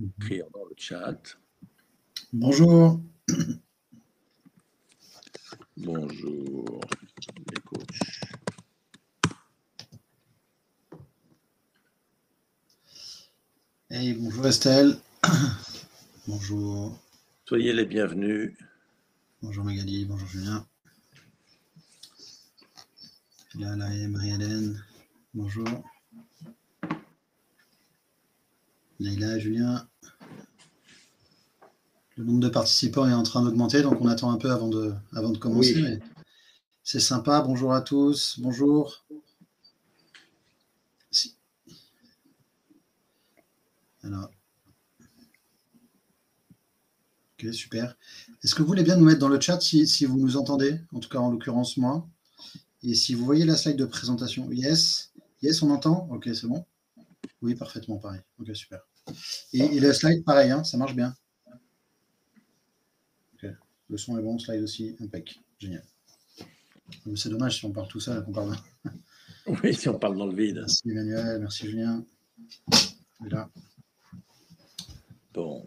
écrire dans le chat. Bonjour. Bonjour les coachs. Hey, bonjour Estelle. Bonjour. Soyez les bienvenus. Bonjour Magali, bonjour Julien. Là et Marie-Hélène. Bonjour. Leïla, Julien. Le nombre de participants est en train d'augmenter, donc on attend un peu avant de commencer. Oui. Mais c'est sympa. Bonjour à tous. Bonjour. Alors. Ok, super. Est-ce que vous voulez bien nous mettre dans le chat si vous nous entendez? En tout cas, en l'occurrence, moi. Et si vous voyez la slide de présentation, yes. Yes, on entend? Ok, c'est bon. Oui, parfaitement, pareil. Ok, super. Et le slide, pareil, hein, ça marche bien. Ok. Le son est bon, slide aussi, impec. Génial. C'est dommage si on parle tout seul, qu'on parle. Oui, si on parle dans le vide. Merci Emmanuel, merci Julien. Là. Bon.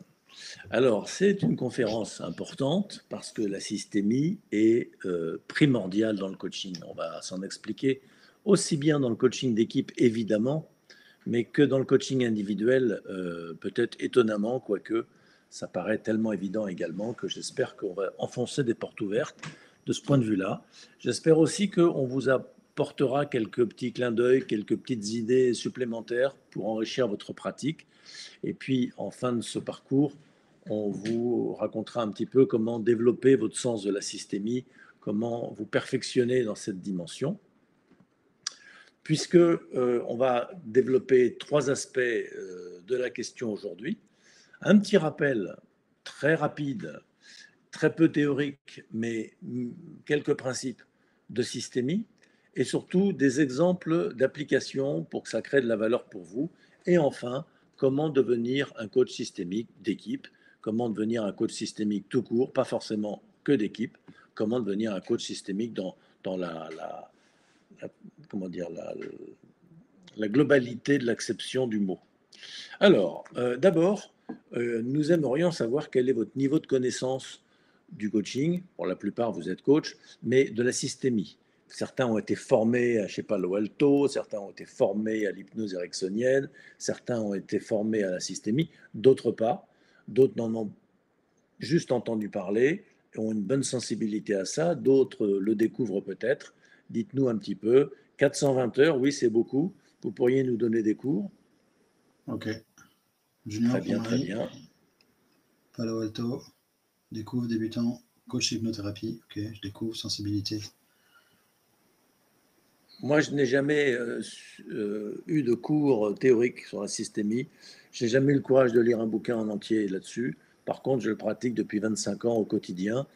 Alors, c'est une conférence importante parce que la systémie est primordiale dans le coaching. On va s'en expliquer aussi bien dans le coaching d'équipe, évidemment, mais que dans le coaching individuel, peut-être étonnamment, quoique ça paraît tellement évident également que j'espère qu'on va enfoncer des portes ouvertes de ce point de vue-là. J'espère aussi qu'on vous apportera quelques petits clins d'œil, quelques petites idées supplémentaires pour enrichir votre pratique. Et puis, en fin de ce parcours, on vous racontera un petit peu comment développer votre sens de la systémie, comment vous perfectionner dans cette dimension. Puisque on va développer trois aspects de la question aujourd'hui. Un petit rappel très rapide, très peu théorique, mais quelques principes de systémie, et surtout des exemples d'application pour que ça crée de la valeur pour vous. Et enfin, comment devenir un coach systémique d'équipe, comment devenir un coach systémique tout court, pas forcément que d'équipe, comment devenir un coach systémique dans comment dire, la globalité de l'acception du mot. Alors, d'abord, nous aimerions savoir quel est votre niveau de connaissance du coaching. Pour la plupart, vous êtes coach, mais de la systémie. Certains ont été formés à, je sais pas, l'Oalto, certains ont été formés à l'hypnose ericksonienne, certains ont été formés à la systémie, d'autres pas, d'autres n'en ont juste entendu parler, ont une bonne sensibilité à ça, d'autres le découvrent peut-être. Dites-nous un petit peu. 420 heures, oui, c'est beaucoup. Vous pourriez nous donner des cours? Ok. Julien, très bien, très bien. Palo Alto, découvre, débutant, coach hypnothérapie. Ok, je découvre, sensibilité. Moi, je n'ai jamais eu de cours théoriques sur la systémie. Je n'ai jamais eu le courage de lire un bouquin en entier là-dessus. Par contre, je le pratique depuis 25 ans au quotidien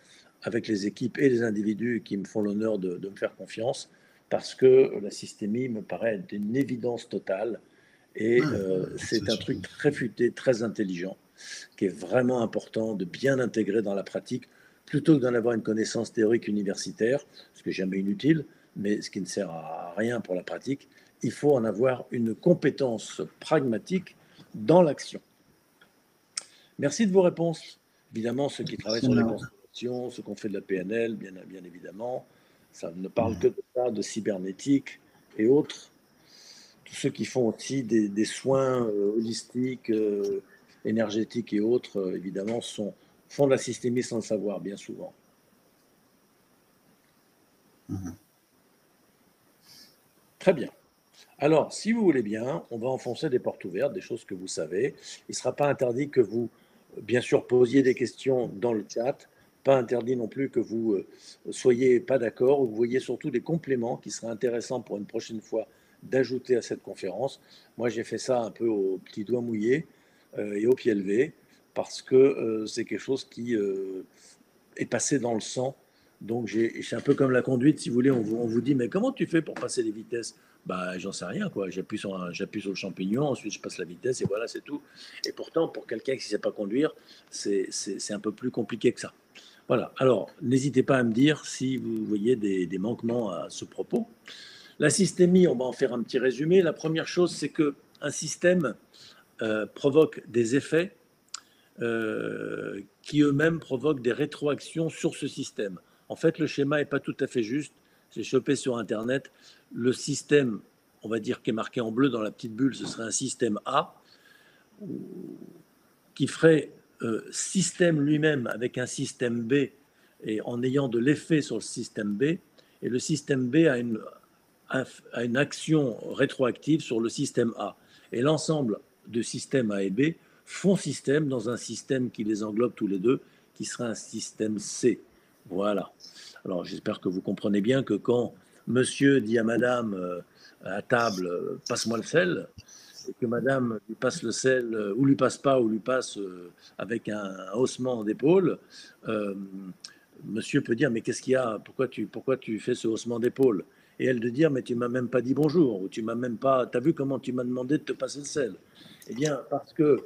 avec les équipes et les individus qui me font l'honneur de me faire confiance parce que la systémie me paraît d'une évidence totale et c'est un truc très futé, très intelligent qui est vraiment important de bien intégrer dans la pratique plutôt que d'en avoir une connaissance théorique universitaire, ce qui n'est jamais inutile, mais ce qui ne sert à rien pour la pratique. Il faut en avoir une compétence pragmatique dans l'action. Merci de vos réponses. Évidemment, ceux qui travaillent sur les constellations, ceux qui ont fait de la PNL, bien évidemment, ça ne parle que de ça, de cybernétique et autres. Tous ceux qui font aussi des soins holistiques, énergétiques et autres, évidemment, font de la systémie sans le savoir, bien souvent. Très bien. Alors, si vous voulez bien, on va enfoncer des portes ouvertes, des choses que vous savez. Il ne sera pas interdit que vous, bien sûr, posiez des questions dans le chat. Pas interdit non plus que vous soyez pas d'accord ou que vous voyez surtout des compléments qui seraient intéressants pour une prochaine fois d'ajouter à cette conférence. Moi, j'ai fait ça un peu au petit doigt mouillé et au pied levé parce que c'est quelque chose qui est passé dans le sang. Donc, c'est un peu comme la conduite, si vous voulez, on vous dit, mais comment tu fais pour passer les vitesses? Bah, j'en sais rien, quoi. J'appuie sur le champignon, ensuite je passe la vitesse et voilà, c'est tout. Et pourtant, pour quelqu'un qui ne sait pas conduire, c'est un peu plus compliqué que ça. Voilà. Alors, n'hésitez pas à me dire si vous voyez des manquements à ce propos. La systémie, on va en faire un petit résumé. La première chose, c'est qu'un système provoque des effets qui eux-mêmes provoquent des rétroactions sur ce système. En fait, le schéma n'est pas tout à fait juste. J'ai chopé sur Internet. Le système, on va dire, qui est marqué en bleu dans la petite bulle, ce serait un système A, qui ferait système lui-même avec un système B et en ayant de l'effet sur le système B. Et le système B a une action rétroactive sur le système A. Et l'ensemble de systèmes A et B font système dans un système qui les englobe tous les deux, qui serait un système C. Voilà. Alors j'espère que vous comprenez bien que quand monsieur dit à madame à table, passe-moi le sel, et que madame lui passe le sel, ou lui passe pas, ou lui passe avec un haussement d'épaule, monsieur peut dire, mais qu'est-ce qu'il y a, pourquoi tu fais ce haussement d'épaule? Et elle de dire, mais tu m'as même pas dit bonjour, ou tu m'as même pas, t'as vu comment tu m'as demandé de te passer le sel? Eh bien, parce que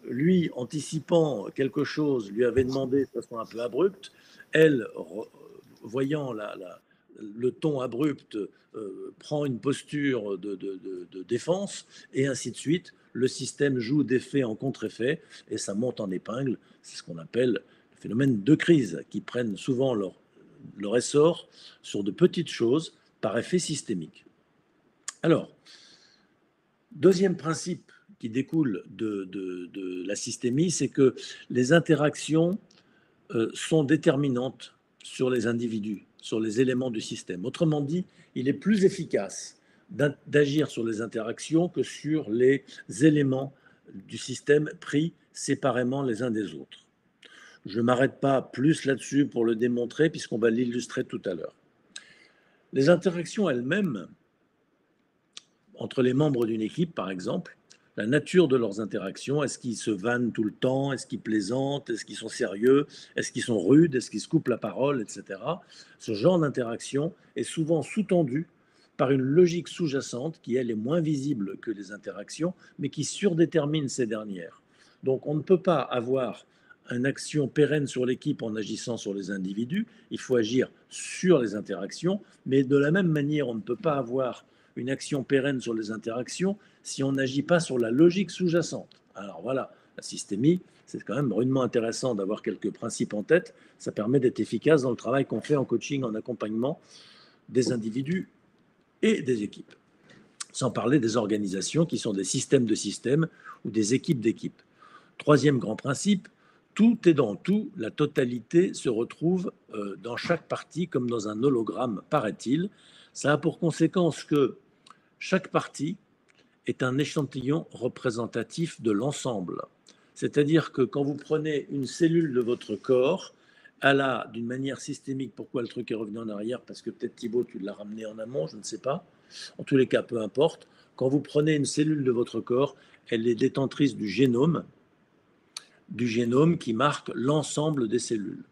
lui, anticipant quelque chose, lui avait demandé de façon un peu abrupte, elle, voyant le ton abrupt, prend une posture de défense, et ainsi de suite. Le système joue d'effet en contre-effet, et ça monte en épingle. C'est ce qu'on appelle le phénomène de crise, qui prennent souvent leur essor sur de petites choses par effet systémique. Alors, deuxième principe qui découle de la systémie, c'est que les interactions sont déterminantes sur les individus, sur les éléments du système. Autrement dit, il est plus efficace d'agir sur les interactions que sur les éléments du système pris séparément les uns des autres. Je ne m'arrête pas plus là-dessus pour le démontrer, puisqu'on va l'illustrer tout à l'heure. Les interactions elles-mêmes, entre les membres d'une équipe, par exemple, la nature de leurs interactions, est-ce qu'ils se vannent tout le temps, est-ce qu'ils plaisantent, est-ce qu'ils sont sérieux, est-ce qu'ils sont rudes, est-ce qu'ils se coupent la parole, etc. Ce genre d'interaction est souvent sous-tendu par une logique sous-jacente qui, elle, est moins visible que les interactions, mais qui surdétermine ces dernières. Donc on ne peut pas avoir une action pérenne sur l'équipe en agissant sur les individus, il faut agir sur les interactions, mais de la même manière, on ne peut pas avoir une action pérenne sur les interactions si on n'agit pas sur la logique sous-jacente. Alors voilà, la systémie, c'est quand même rudement intéressant d'avoir quelques principes en tête. Ça permet d'être efficace dans le travail qu'on fait en coaching, en accompagnement des individus et des équipes. Sans parler des organisations qui sont des systèmes de systèmes ou des équipes d'équipes. Troisième grand principe, tout est dans tout, la totalité se retrouve dans chaque partie comme dans un hologramme, paraît-il. Ça a pour conséquence que chaque partie est un échantillon représentatif de l'ensemble. C'est-à-dire que quand vous prenez une cellule de votre corps, elle a d'une manière systémique, pourquoi le truc est revenu en arrière, parce que peut-être Thibaut, tu l'as ramené en amont, je ne sais pas. En tous les cas, peu importe. Quand vous prenez une cellule de votre corps, elle est détentrice du génome qui marque l'ensemble des cellules.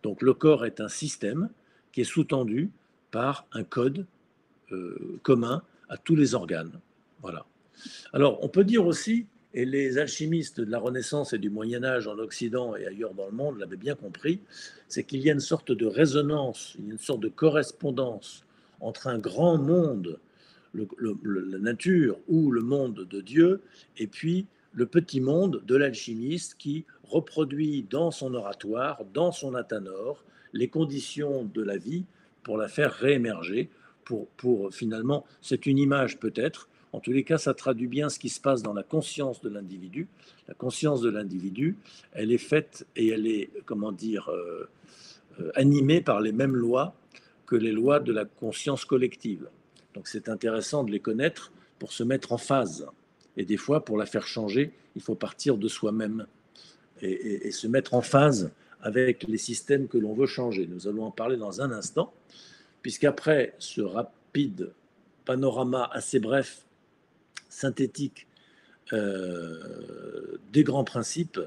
Donc le corps est un système qui est sous-tendu par un code commun à tous les organes. Voilà. Alors, on peut dire aussi, et les alchimistes de la Renaissance et du Moyen Âge en Occident et ailleurs dans le monde l'avaient bien compris, c'est qu'il y a une sorte de résonance, une sorte de correspondance entre un grand monde, la nature ou le monde de Dieu, et puis le petit monde de l'alchimiste qui reproduit dans son oratoire, dans son athanor, les conditions de la vie pour la faire réémerger, pour finalement, c'est une image peut-être, en tous les cas, ça traduit bien ce qui se passe dans la conscience de l'individu. La conscience de l'individu, elle est faite et elle est, comment dire, animée par les mêmes lois que les lois de la conscience collective. Donc c'est intéressant de les connaître pour se mettre en phase. Et des fois, pour la faire changer, il faut partir de soi-même et se mettre en phase avec les systèmes que l'on veut changer. Nous allons en parler dans un instant, puisqu'après ce rapide panorama assez bref, synthétique des grands principes,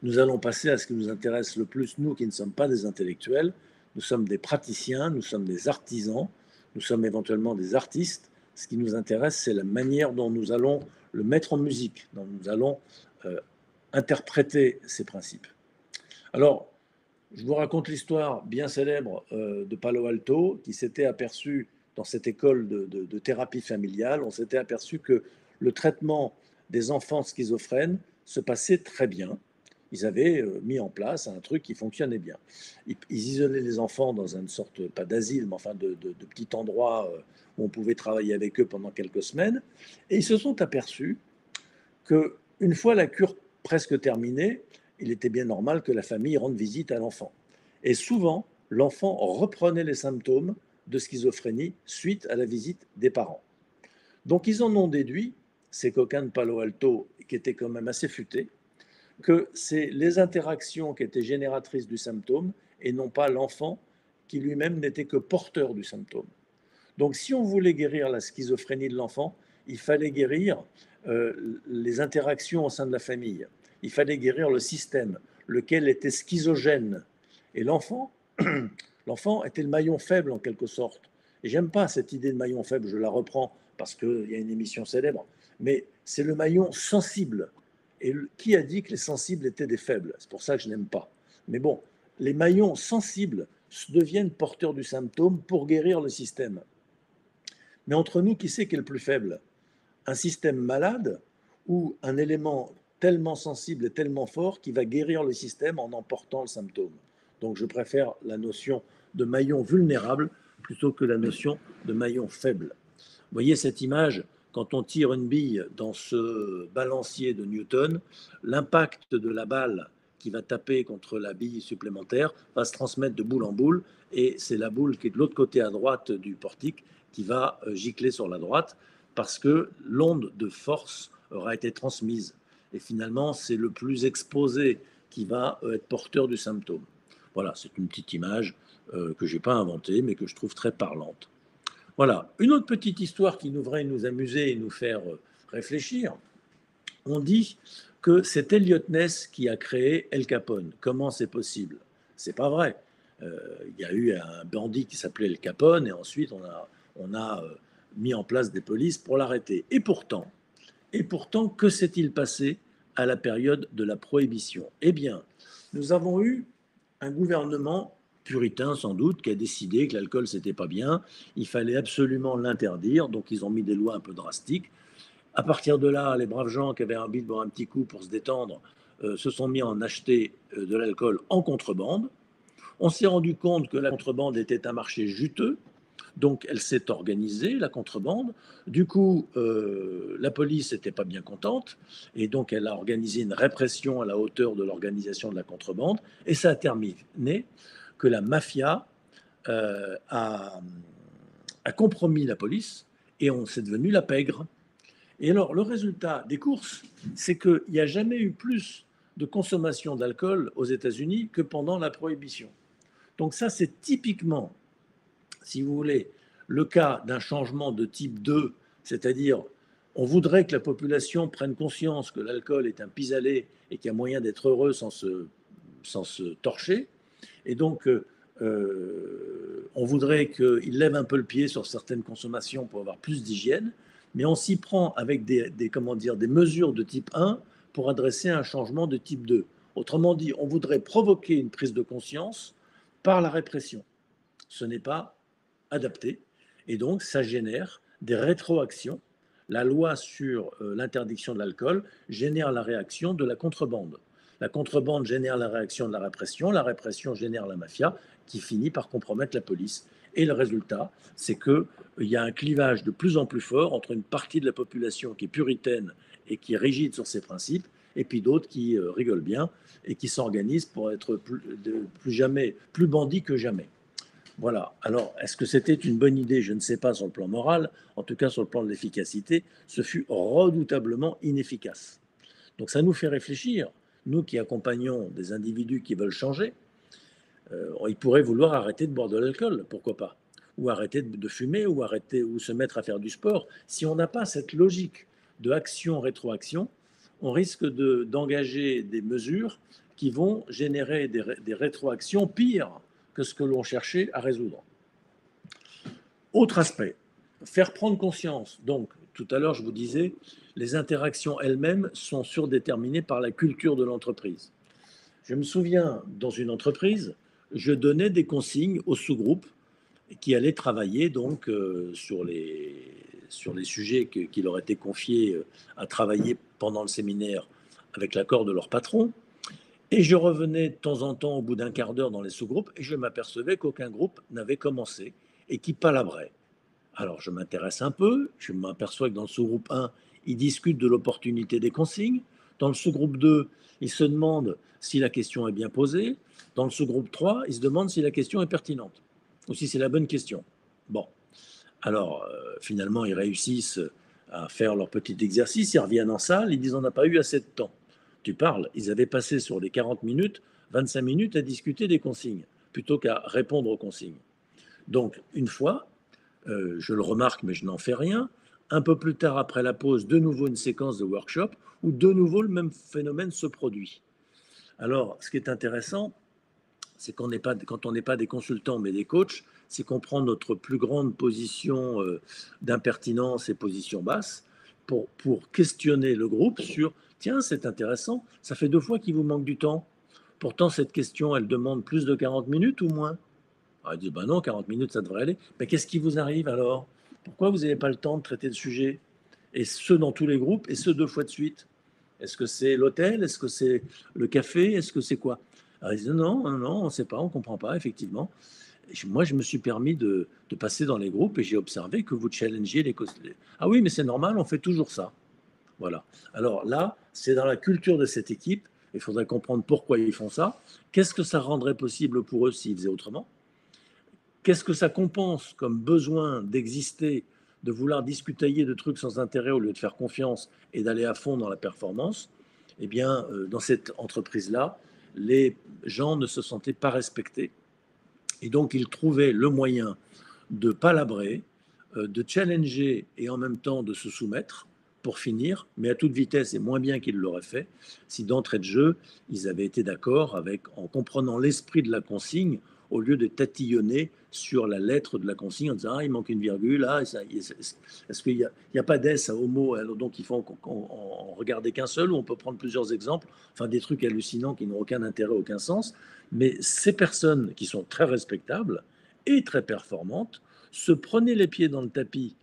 nous allons passer à ce qui nous intéresse le plus, nous qui ne sommes pas des intellectuels. Nous sommes des praticiens, nous sommes des artisans, nous sommes éventuellement des artistes. Ce qui nous intéresse, c'est la manière dont nous allons le mettre en musique, dont nous allons interpréter ces principes. Alors, je vous raconte l'histoire bien célèbre de Palo Alto, qui s'était aperçu dans cette école de thérapie familiale, on s'était aperçu que le traitement des enfants schizophrènes se passait très bien. ils avaient mis en place un truc qui fonctionnait bien. Ils isolaient les enfants dans une sorte, pas d'asile, mais enfin de petit endroit où on pouvait travailler avec eux pendant quelques semaines. Et ils se sont aperçus qu'une fois la cure presque terminée, il était bien normal que la famille rende visite à l'enfant. Et souvent, l'enfant reprenait les symptômes de schizophrénie suite à la visite des parents. Donc ils en ont déduit, ces coquins de Palo Alto, qui étaient quand même assez futés, que c'est les interactions qui étaient génératrices du symptôme et non pas l'enfant qui lui-même n'était que porteur du symptôme. Donc si on voulait guérir la schizophrénie de l'enfant, il fallait guérir les interactions au sein de la famille. Il fallait guérir le système, lequel était schizogène. Et l'enfant, l'enfant était le maillon faible en quelque sorte. Et j'aime pas cette idée de maillon faible, je la reprends parce qu'il y a une émission célèbre, mais c'est le maillon sensible. Et qui a dit que les sensibles étaient des faibles? C'est pour ça que je n'aime pas. Mais bon, les maillons sensibles deviennent porteurs du symptôme pour guérir le système. Mais entre nous, qui c'est qui est le plus faible? Un système malade ou un élément tellement sensible et tellement fort qui va guérir le système en emportant le symptôme? Donc je préfère la notion de maillon vulnérable plutôt que la notion de maillon faible. Vous voyez cette image, quand on tire une bille dans ce balancier de Newton, l'impact de la balle qui va taper contre la bille supplémentaire va se transmettre de boule en boule, et c'est la boule qui est de l'autre côté à droite du portique qui va gicler sur la droite parce que l'onde de force aura été transmise. Et finalement, c'est le plus exposé qui va être porteur du symptôme. Voilà, c'est une petite image que je n'ai pas inventée, mais que je trouve très parlante. Voilà, une autre petite histoire qui devrait nous amuser et nous faire réfléchir. On dit que c'est Elliot Ness qui a créé El Capone. Comment c'est possible? C'est pas vrai. Il y a eu un bandit qui s'appelait El Capone et ensuite on a mis en place des polices pour l'arrêter. Et pourtant, que s'est-il passé à la période de la prohibition? Eh bien, nous avons eu un gouvernement puritain sans doute qui a décidé que l'alcool c'était pas bien, il fallait absolument l'interdire, donc ils ont mis des lois un peu drastiques. À partir de là, les braves gens qui avaient envie de boire un petit coup pour se détendre se sont mis à en acheter de l'alcool en contrebande. On s'est rendu compte que la contrebande était un marché juteux, donc elle s'est organisée, la contrebande. Du coup, la police n'était pas bien contente, et donc elle a organisé une répression à la hauteur de l'organisation de la contrebande, et ça a terminé que la mafia a compromis la police, et c'est devenu la pègre. Et alors, le résultat des courses, c'est qu'il n'y a jamais eu plus de consommation d'alcool aux États-Unis que pendant la prohibition. Donc ça, c'est typiquement, si vous voulez, le cas d'un changement de type 2, c'est-à-dire on voudrait que la population prenne conscience que l'alcool est un pis-aller et qu'il y a moyen d'être heureux sans se torcher. Et donc, on voudrait qu'il lève un peu le pied sur certaines consommations pour avoir plus d'hygiène, mais on s'y prend avec des mesures de type 1 pour adresser un changement de type 2. Autrement dit, on voudrait provoquer une prise de conscience par la répression. Ce n'est pas adapté, et donc ça génère des rétroactions. La loi sur l'interdiction de l'alcool génère la réaction de la contrebande. La contrebande génère la réaction de la répression génère la mafia, qui finit par compromettre la police. Et le résultat, c'est qu'il y a un clivage de plus en plus fort entre une partie de la population qui est puritaine et qui est rigide sur ses principes, et puis d'autres qui rigolent bien et qui s'organisent pour être plus bandits que jamais. Voilà. Alors, est-ce que c'était une bonne idée? Je ne sais pas sur le plan moral. En tout cas, sur le plan de l'efficacité, ce fut redoutablement inefficace. Donc, ça nous fait réfléchir. Nous qui accompagnons des individus qui veulent changer, ils pourraient vouloir arrêter de boire de l'alcool, pourquoi pas? Ou arrêter de fumer, ou se mettre à faire du sport. Si on n'a pas cette logique de action-rétroaction, on risque d'engager des mesures qui vont générer des rétroactions pires que ce que l'on cherchait à résoudre. Autre aspect, faire prendre conscience. Donc, tout à l'heure, je vous disais, les interactions elles-mêmes sont surdéterminées par la culture de l'entreprise. Je me souviens, dans une entreprise, je donnais des consignes aux sous-groupes qui allaient travailler donc sur les sujets qui leur étaient confiés à travailler pendant le séminaire avec l'accord de leur patron. Et je revenais de temps en temps au bout d'un quart d'heure dans les sous-groupes et je m'apercevais qu'aucun groupe n'avait commencé et qui palabrait. Alors je m'intéresse un peu, je m'aperçois que dans le sous-groupe 1, ils discutent de l'opportunité des consignes. Dans le sous-groupe 2, ils se demandent si la question est bien posée. Dans le sous-groupe 3, ils se demandent si la question est pertinente ou si c'est la bonne question. Bon, alors finalement, ils réussissent à faire leur petit exercice, ils reviennent en salle, ils disent on n'a pas eu assez de temps. Tu parles, ils avaient passé sur les 40 minutes, 25 minutes à discuter des consignes, plutôt qu'à répondre aux consignes. Donc, une fois, je le remarque, mais je n'en fais rien. Un peu plus tard, après la pause, de nouveau une séquence de workshop où de nouveau le même phénomène se produit. Alors, ce qui est intéressant, c'est qu'on n'est pas, quand on n'est pas des consultants mais des coachs, c'est qu'on prend notre plus grande position d'impertinence et position basse pour questionner le groupe sur tiens, c'est intéressant, ça fait 2 fois qu'il vous manque du temps. Pourtant, cette question, elle demande plus de 40 minutes ou moins. Alors, ils disent ben non, 40 minutes, ça devrait aller. Mais qu'est-ce qui vous arrive alors? Pourquoi vous n'avez pas le temps de traiter le sujet? Et ce, dans tous les groupes, et ce 2 fois de suite. Est-ce que c'est l'hôtel? Est-ce que c'est le café? Est-ce que c'est quoi? Alors ils disent non, non, non, on ne sait pas, on ne comprend pas, effectivement. Et moi, je me suis permis de passer dans les groupes et j'ai observé que vous challengiez les. Ah oui, mais c'est normal, on fait toujours ça. Voilà. Alors là, c'est dans la culture de cette équipe. Il faudrait comprendre pourquoi ils font ça. Qu'est-ce que ça rendrait possible pour eux s'ils faisaient autrement? Qu'est-ce que ça compense comme besoin d'exister, de vouloir discutailler de trucs sans intérêt au lieu de faire confiance et d'aller à fond dans la performance? Eh bien, dans cette entreprise-là, les gens ne se sentaient pas respectés. Et donc, ils trouvaient le moyen de palabrer, de challenger et en même temps de se soumettre pour finir, mais à toute vitesse et moins bien qu'ils l'auraient fait si d'entrée de jeu, ils avaient été d'accord avec, en comprenant l'esprit de la consigne, au lieu de tatillonner sur la lettre de la consigne en disant ah, il manque une virgule, ah, est-ce qu'il n'y a pas d'S à homo, alors donc il faut en regarder qu'un seul ou on peut prendre plusieurs exemples, enfin des trucs hallucinants qui n'ont aucun intérêt, aucun sens. Mais ces personnes qui sont très respectables et très performantes se prenaient les pieds dans le tapis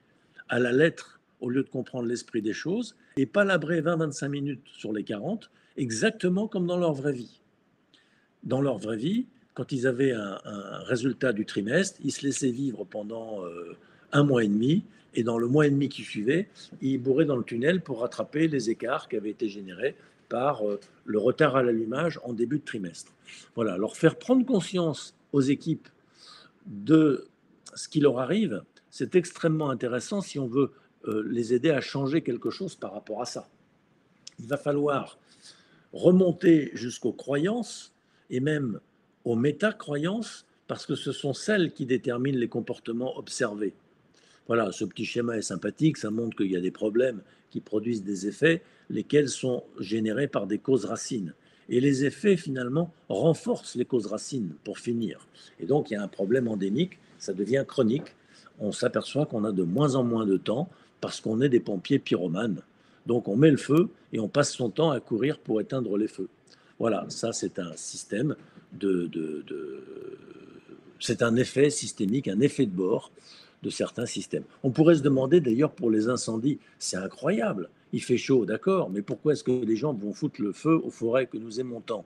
à la lettre au lieu de comprendre l'esprit des choses et palabraient 20-25 minutes sur les 40, exactement comme dans leur vraie vie. Dans leur vraie vie, quand ils avaient un résultat du trimestre, ils se laissaient vivre pendant 1 mois et demi, et dans le mois et demi qui suivait, ils bourraient dans le tunnel pour rattraper les écarts qui avaient été générés par le retard à l'allumage en début de trimestre. Voilà, leur faire prendre conscience aux équipes de ce qui leur arrive, c'est extrêmement intéressant si on veut les aider à changer quelque chose par rapport à ça. Il va falloir remonter jusqu'aux croyances et même aux métacroyances parce que ce sont celles qui déterminent les comportements observés. Voilà, ce petit schéma est sympathique, ça montre qu'il y a des problèmes qui produisent des effets, lesquels sont générés par des causes racines. Et les effets, finalement, renforcent les causes racines, pour finir. Et donc, il y a un problème endémique, ça devient chronique. On s'aperçoit qu'on a de moins en moins de temps parce qu'on est des pompiers pyromanes. Donc, on met le feu et on passe son temps à courir pour éteindre les feux. Voilà, ça, c'est un système c'est un effet systémique, un effet de bord de certains systèmes. On pourrait se demander d'ailleurs pour les incendies, c'est incroyable, il fait chaud, d'accord, mais pourquoi est-ce que les gens vont foutre le feu aux forêts que nous aimons tant?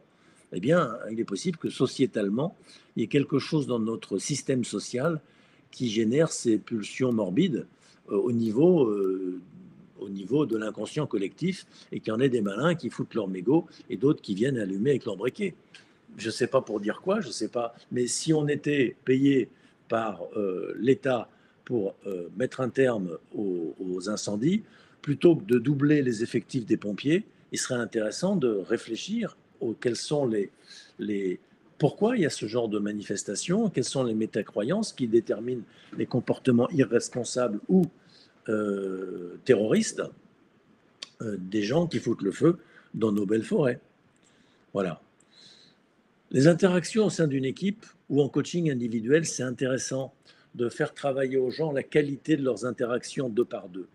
Eh bien, il est possible que sociétalement, il y ait quelque chose dans notre système social qui génère ces pulsions morbides au niveau de l'inconscient collectif et qu'il y en ait des malins qui foutent leur mégot et d'autres qui viennent allumer avec leur briquet. Je ne sais pas pour dire quoi, je ne sais pas, mais si on était payé par l'État pour mettre un terme aux incendies, plutôt que de doubler les effectifs des pompiers, il serait intéressant de réfléchir quels sont pourquoi il y a ce genre de manifestation, quelles sont les métacroyances qui déterminent les comportements irresponsables ou terroristes des gens qui foutent le feu dans nos belles forêts. Voilà. Les interactions au sein d'une équipe ou en coaching individuel, c'est intéressant de faire travailler aux gens la qualité de leurs interactions 2 par 2.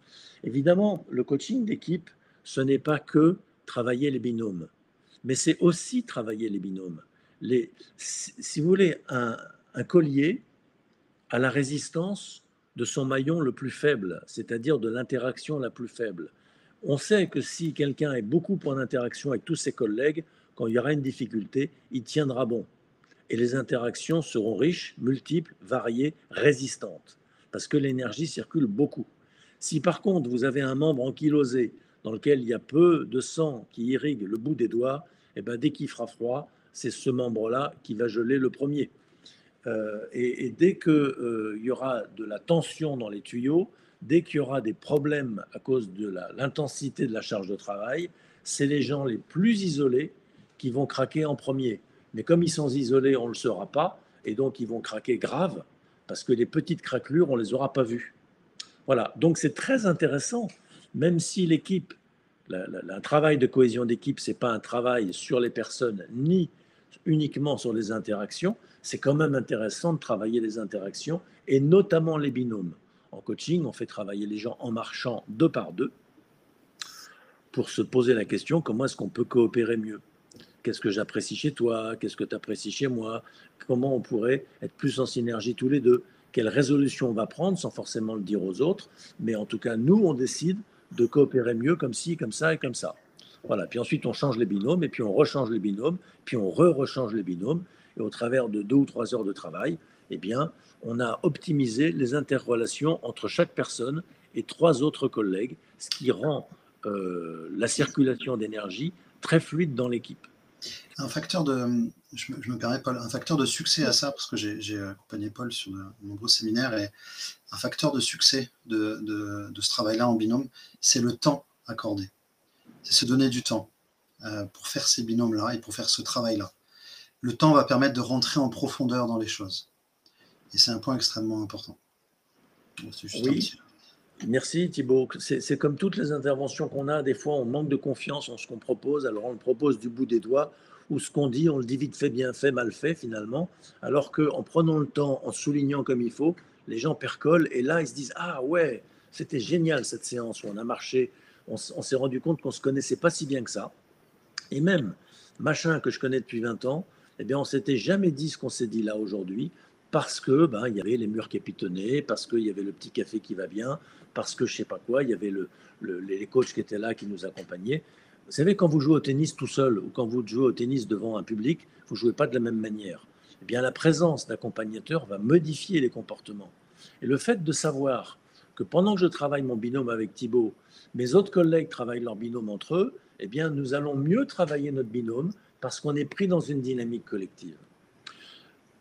Évidemment, le coaching d'équipe, ce n'est pas que travailler les binômes, mais c'est aussi travailler les binômes. Si vous voulez, un collier a la résistance de son maillon le plus faible, c'est-à-dire de l'interaction la plus faible. On sait que si quelqu'un est beaucoup en interaction avec tous ses collègues, quand il y aura une difficulté, il tiendra bon. Et les interactions seront riches, multiples, variées, résistantes, parce que l'énergie circule beaucoup. Si par contre vous avez un membre ankylosé dans lequel il y a peu de sang qui irrigue le bout des doigts, et ben dès qu'il fera froid, c'est ce membre-là qui va geler le premier. Et dès qu'il y aura de la tension dans les tuyaux, dès qu'il y aura des problèmes à cause de l'intensité de la charge de travail, c'est les gens les plus isolés qui vont craquer en premier. Mais comme ils sont isolés, on ne le saura pas, et donc ils vont craquer grave, parce que les petites craquelures, on ne les aura pas vues. Voilà, donc c'est très intéressant, même si l'équipe, un travail de cohésion d'équipe, ce n'est pas un travail sur les personnes, ni uniquement sur les interactions, c'est quand même intéressant de travailler les interactions, et notamment les binômes. En coaching, on fait travailler les gens en marchant deux par deux, pour se poser la question, comment est-ce qu'on peut coopérer mieux? Qu'est-ce que j'apprécie chez toi? Qu'est-ce que tu apprécies chez moi? Comment on pourrait être plus en synergie tous les deux? Quelle résolution on va prendre sans forcément le dire aux autres? Mais en tout cas, nous, on décide de coopérer mieux comme ci, comme ça et comme ça. Voilà. Puis ensuite, on change les binômes et puis on rechange les binômes, puis on rechange les binômes. Et au travers de 2 ou 3 heures de travail, eh bien, on a optimisé les interrelations entre chaque personne et 3 autres collègues, ce qui rend la circulation d'énergie très fluide dans l'équipe. Un facteur de, je me permets, Paul, un facteur de succès à ça, parce que j'ai accompagné Paul sur de nombreux séminaires, et un facteur de succès de ce travail-là en binôme, c'est le temps accordé. C'est se donner du temps pour faire ces binômes-là et pour faire ce travail-là. Le temps va permettre de rentrer en profondeur dans les choses. Et c'est un point extrêmement important. Oui, merci Thibault. C'est comme toutes les interventions qu'on a, des fois on manque de confiance en ce qu'on propose, alors on le propose du bout des doigts, ou ce qu'on dit, on le dit vite fait, bien fait, mal fait finalement, alors qu'en prenant le temps, en soulignant comme il faut, les gens percolent et là ils se disent « Ah ouais, c'était génial cette séance où on a marché, on s'est rendu compte qu'on ne se connaissait pas si bien que ça. » Et même machin que je connais depuis 20 ans, eh bien on s'était jamais dit ce qu'on s'est dit là aujourd'hui, parce que il y avait les murs capitonés, parce qu'il y avait le petit café qui va bien, parce que je sais pas quoi, il y avait les coachs qui étaient là, qui nous accompagnaient. Vous savez, quand vous jouez au tennis tout seul ou quand vous jouez au tennis devant un public, vous jouez pas de la même manière. Eh bien, la présence d'accompagnateurs va modifier les comportements. Et le fait de savoir que pendant que je travaille mon binôme avec Thibault, mes autres collègues travaillent leur binôme entre eux, eh bien, nous allons mieux travailler notre binôme parce qu'on est pris dans une dynamique collective.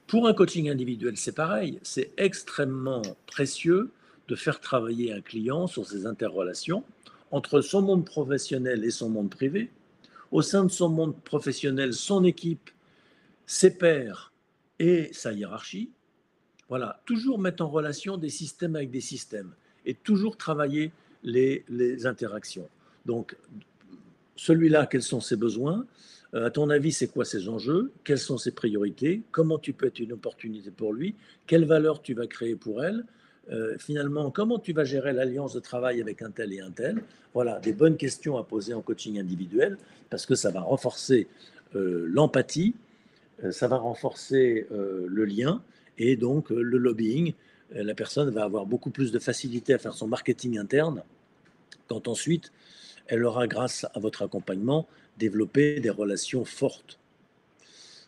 Pour un coaching individuel, c'est pareil. C'est extrêmement précieux de faire travailler un client sur ses interrelations entre son monde professionnel et son monde privé. Au sein de son monde professionnel, son équipe, ses pairs et sa hiérarchie. Voilà, toujours mettre en relation des systèmes avec des systèmes et toujours travailler les interactions. Donc, celui-là, quels sont ses besoins? À ton avis, c'est quoi ses enjeux? Quelles sont ses priorités? Comment tu peux être une opportunité pour lui? Quelle valeur tu vas créer pour elle? Finalement, comment tu vas gérer l'alliance de travail avec un tel et un tel? Voilà, des bonnes questions à poser en coaching individuel parce que ça va renforcer l'empathie, ça va renforcer le lien et donc le lobbying. La personne va avoir beaucoup plus de facilité à faire son marketing interne quand ensuite elle aura, grâce à votre accompagnement, développé des relations fortes.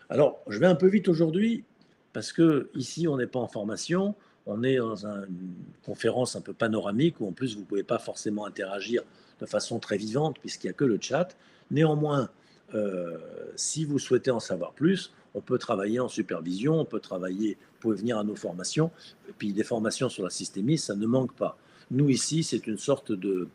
Alors, je vais un peu vite aujourd'hui, parce que ici, on n'est pas en formation, on est dans une conférence un peu panoramique, où en plus, vous ne pouvez pas forcément interagir de façon très vivante, puisqu'il n'y a que le chat. Néanmoins, si vous souhaitez en savoir plus, on peut travailler en supervision, on peut travailler, vous pouvez venir à nos formations, et puis des formations sur la systémie, ça ne manque pas. Nous, ici, c'est une sorte de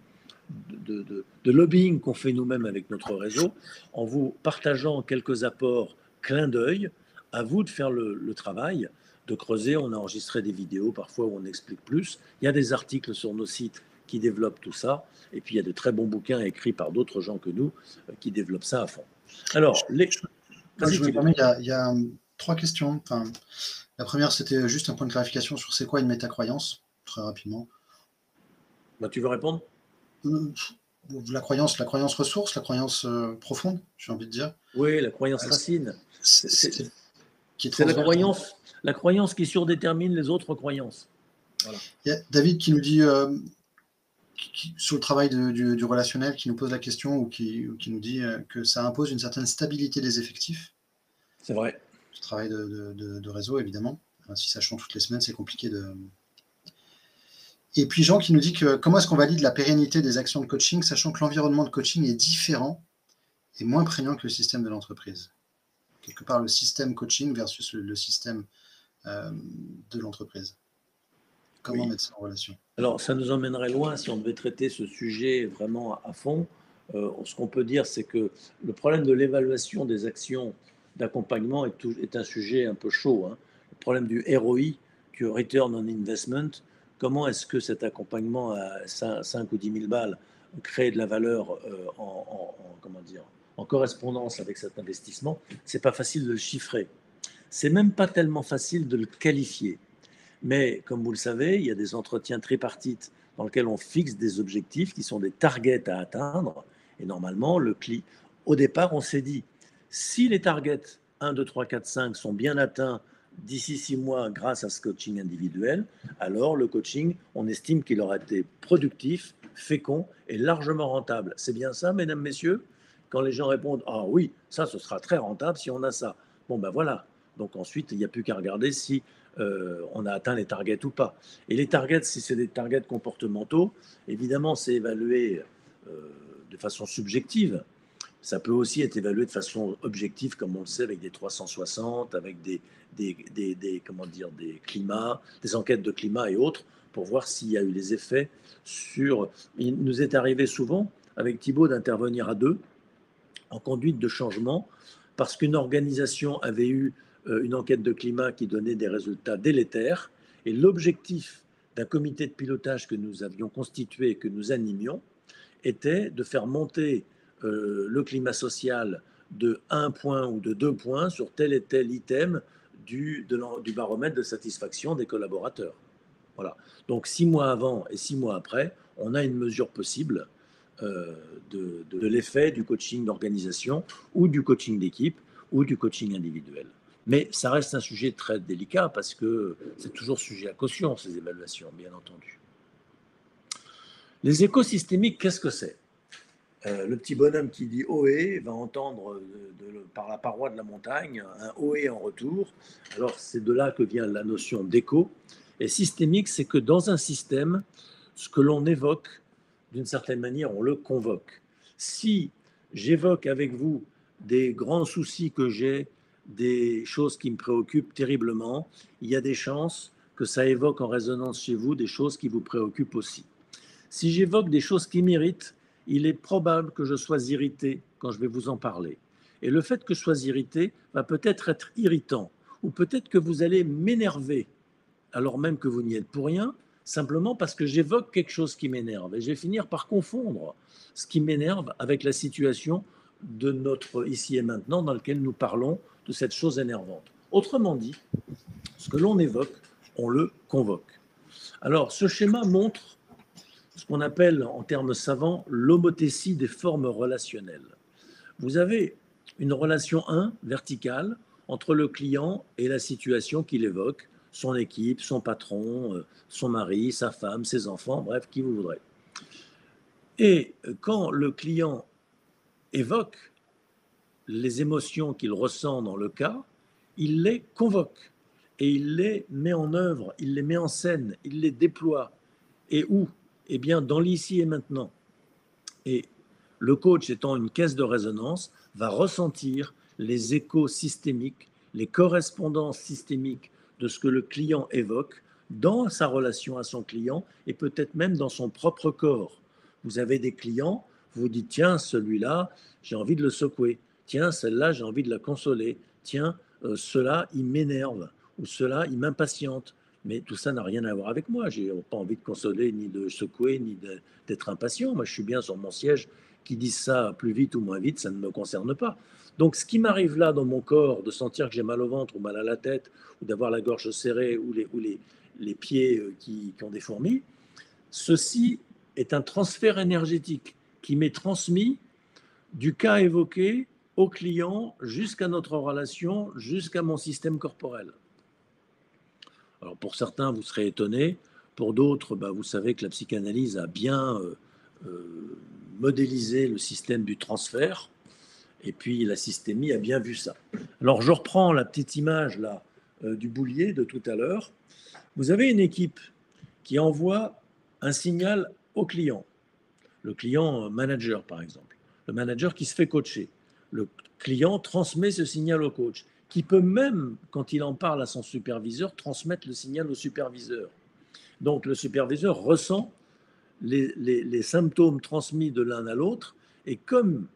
lobbying qu'on fait nous-mêmes avec notre réseau, en vous partageant quelques apports clin d'œil, à vous de faire le travail, de creuser. On a enregistré des vidéos parfois où on explique plus. Il y a des articles sur nos sites qui développent tout ça, et puis il y a de très bons bouquins écrits par d'autres gens que nous qui développent ça à fond. Alors, je me permets, il y a 3 questions. Enfin, la première, c'était juste un point de clarification sur c'est quoi une métacroyance, très rapidement. Tu veux répondre? La croyance ressource, la croyance profonde, j'ai envie de dire. Oui, la croyance racine. C'est la croyance qui surdétermine les autres croyances. Voilà. Il y a David qui nous dit sur le travail du relationnel, qui nous pose la question ou qui nous dit que ça impose une certaine stabilité des effectifs. C'est vrai. Ce travail de réseau, évidemment. Si ça change toutes les semaines, c'est compliqué de... Et puis Jean qui nous dit que comment est-ce qu'on valide la pérennité des actions de coaching, sachant que l'environnement de coaching est différent et moins prégnant que le système de l'entreprise. Quelque part, le système coaching versus le système de l'entreprise. Comment mettre ça en relation? Alors, ça nous emmènerait loin si on devait traiter ce sujet vraiment à fond. Ce qu'on peut dire, c'est que le problème de l'évaluation des actions d'accompagnement est un sujet un peu chaud, hein. Le problème du ROI, du Return on Investment, comment est-ce que cet accompagnement à 5 ou 10 000 balles crée de la valeur comment dire, en correspondance avec cet investissement? C'est pas facile de le chiffrer. C'est même pas tellement facile de le qualifier. Mais comme vous le savez, il y a des entretiens tripartites dans lesquels on fixe des objectifs qui sont des targets à atteindre. Et normalement, au départ, on s'est dit, si les targets 1, 2, 3, 4, 5 sont bien atteints d'ici 6 mois grâce à ce coaching individuel, alors le coaching, on estime qu'il aura été productif, fécond et largement rentable. C'est bien ça, mesdames, messieurs? Quand les gens répondent, ah oui, ça, ce sera très rentable si on a ça. Bon, ben voilà. Donc ensuite, il n'y a plus qu'à regarder si on a atteint les targets ou pas. Et les targets, si c'est des targets comportementaux, évidemment, c'est évalué de façon subjective. Ça peut aussi être évalué de façon objective, comme on le sait, avec des 360, avec comment dire, des climats, des enquêtes de climat et autres, pour voir s'il y a eu des effets sur... Il nous est arrivé souvent, avec Thibaut, d'intervenir à deux, en conduite de changement, parce qu'une organisation avait eu une enquête de climat qui donnait des résultats délétères, et l'objectif d'un comité de pilotage que nous avions constitué et que nous animions était de faire monter le climat social de 1 point ou de 2 points sur tel et tel item du baromètre de satisfaction des collaborateurs. Voilà. Donc 6 mois avant et 6 mois après, on a une mesure possible de l'effet du coaching d'organisation ou du coaching d'équipe ou du coaching individuel. Mais ça reste un sujet très délicat parce que c'est toujours sujet à caution, ces évaluations, bien entendu. Les écosystémiques, qu'est-ce que c'est? Le petit bonhomme qui dit ohé va entendre par la paroi de la montagne un ohé en retour. Alors c'est de là que vient la notion d'écho. Et systémique, c'est que dans un système, ce que l'on évoque, d'une certaine manière, on le convoque. Si j'évoque avec vous des grands soucis que j'ai, des choses qui me préoccupent terriblement, il y a des chances que ça évoque en résonance chez vous des choses qui vous préoccupent aussi. Si j'évoque des choses qui m'irritent, il est probable que je sois irrité quand je vais vous en parler. Et le fait que je sois irrité va peut-être être irritant, ou peut-être que vous allez m'énerver, alors même que vous n'y êtes pour rien, simplement parce que j'évoque quelque chose qui m'énerve. Et je vais finir par confondre ce qui m'énerve avec la situation de notre ici et maintenant dans lequel nous parlons de cette chose énervante. Autrement dit, ce que l'on évoque, on le convoque. Alors, ce schéma montre ce qu'on appelle en termes savants l'homothétie des formes relationnelles. Vous avez une relation 1 verticale entre le client et la situation qu'il évoque, son équipe, son patron, son mari, sa femme, ses enfants, bref, qui vous voudrez. Et quand le client évoque les émotions qu'il ressent dans le cas, il les convoque et il les met en œuvre, il les met en scène, il les déploie. Et où? Eh bien, dans l'ici et maintenant. Et le coach, étant une caisse de résonance, va ressentir les échos systémiques, les correspondances systémiques de ce que le client évoque dans sa relation à son client et peut-être même dans son propre corps. Vous avez des clients, vous vous dites, tiens, celui-là, j'ai envie de le secouer. Tiens, celle-là, j'ai envie de la consoler. Tiens, cela, il m'énerve. Ou cela, il m'impatiente. Mais tout ça n'a rien à voir avec moi. Je n'ai pas envie de consoler, ni de secouer, ni d'être impatient. Moi, je suis bien sur mon siège. Qui disent ça plus vite ou moins vite, ça ne me concerne pas. Donc, ce qui m'arrive là dans mon corps, de sentir que j'ai mal au ventre ou mal à la tête, ou d'avoir la gorge serrée, ou les pieds qui ont des fourmis, ceci est un transfert énergétique qui m'est transmis du cas évoqué au client jusqu'à notre relation, jusqu'à mon système corporel. Alors pour certains, vous serez étonnés, Pour d'autres, vous savez que la psychanalyse a bien modélisé le système du transfert. Et puis la systémie a bien vu ça. Alors je reprends la petite image là du boulier de tout à l'heure. Vous avez une équipe qui envoie un signal au client. Le client manager, par exemple. Le manager qui se fait coacher. Le client transmet ce signal au coach, qui peut même, quand il en parle à son superviseur, transmettre le signal au superviseur. Donc le superviseur ressent les symptômes transmis de l'un à l'autre, et comme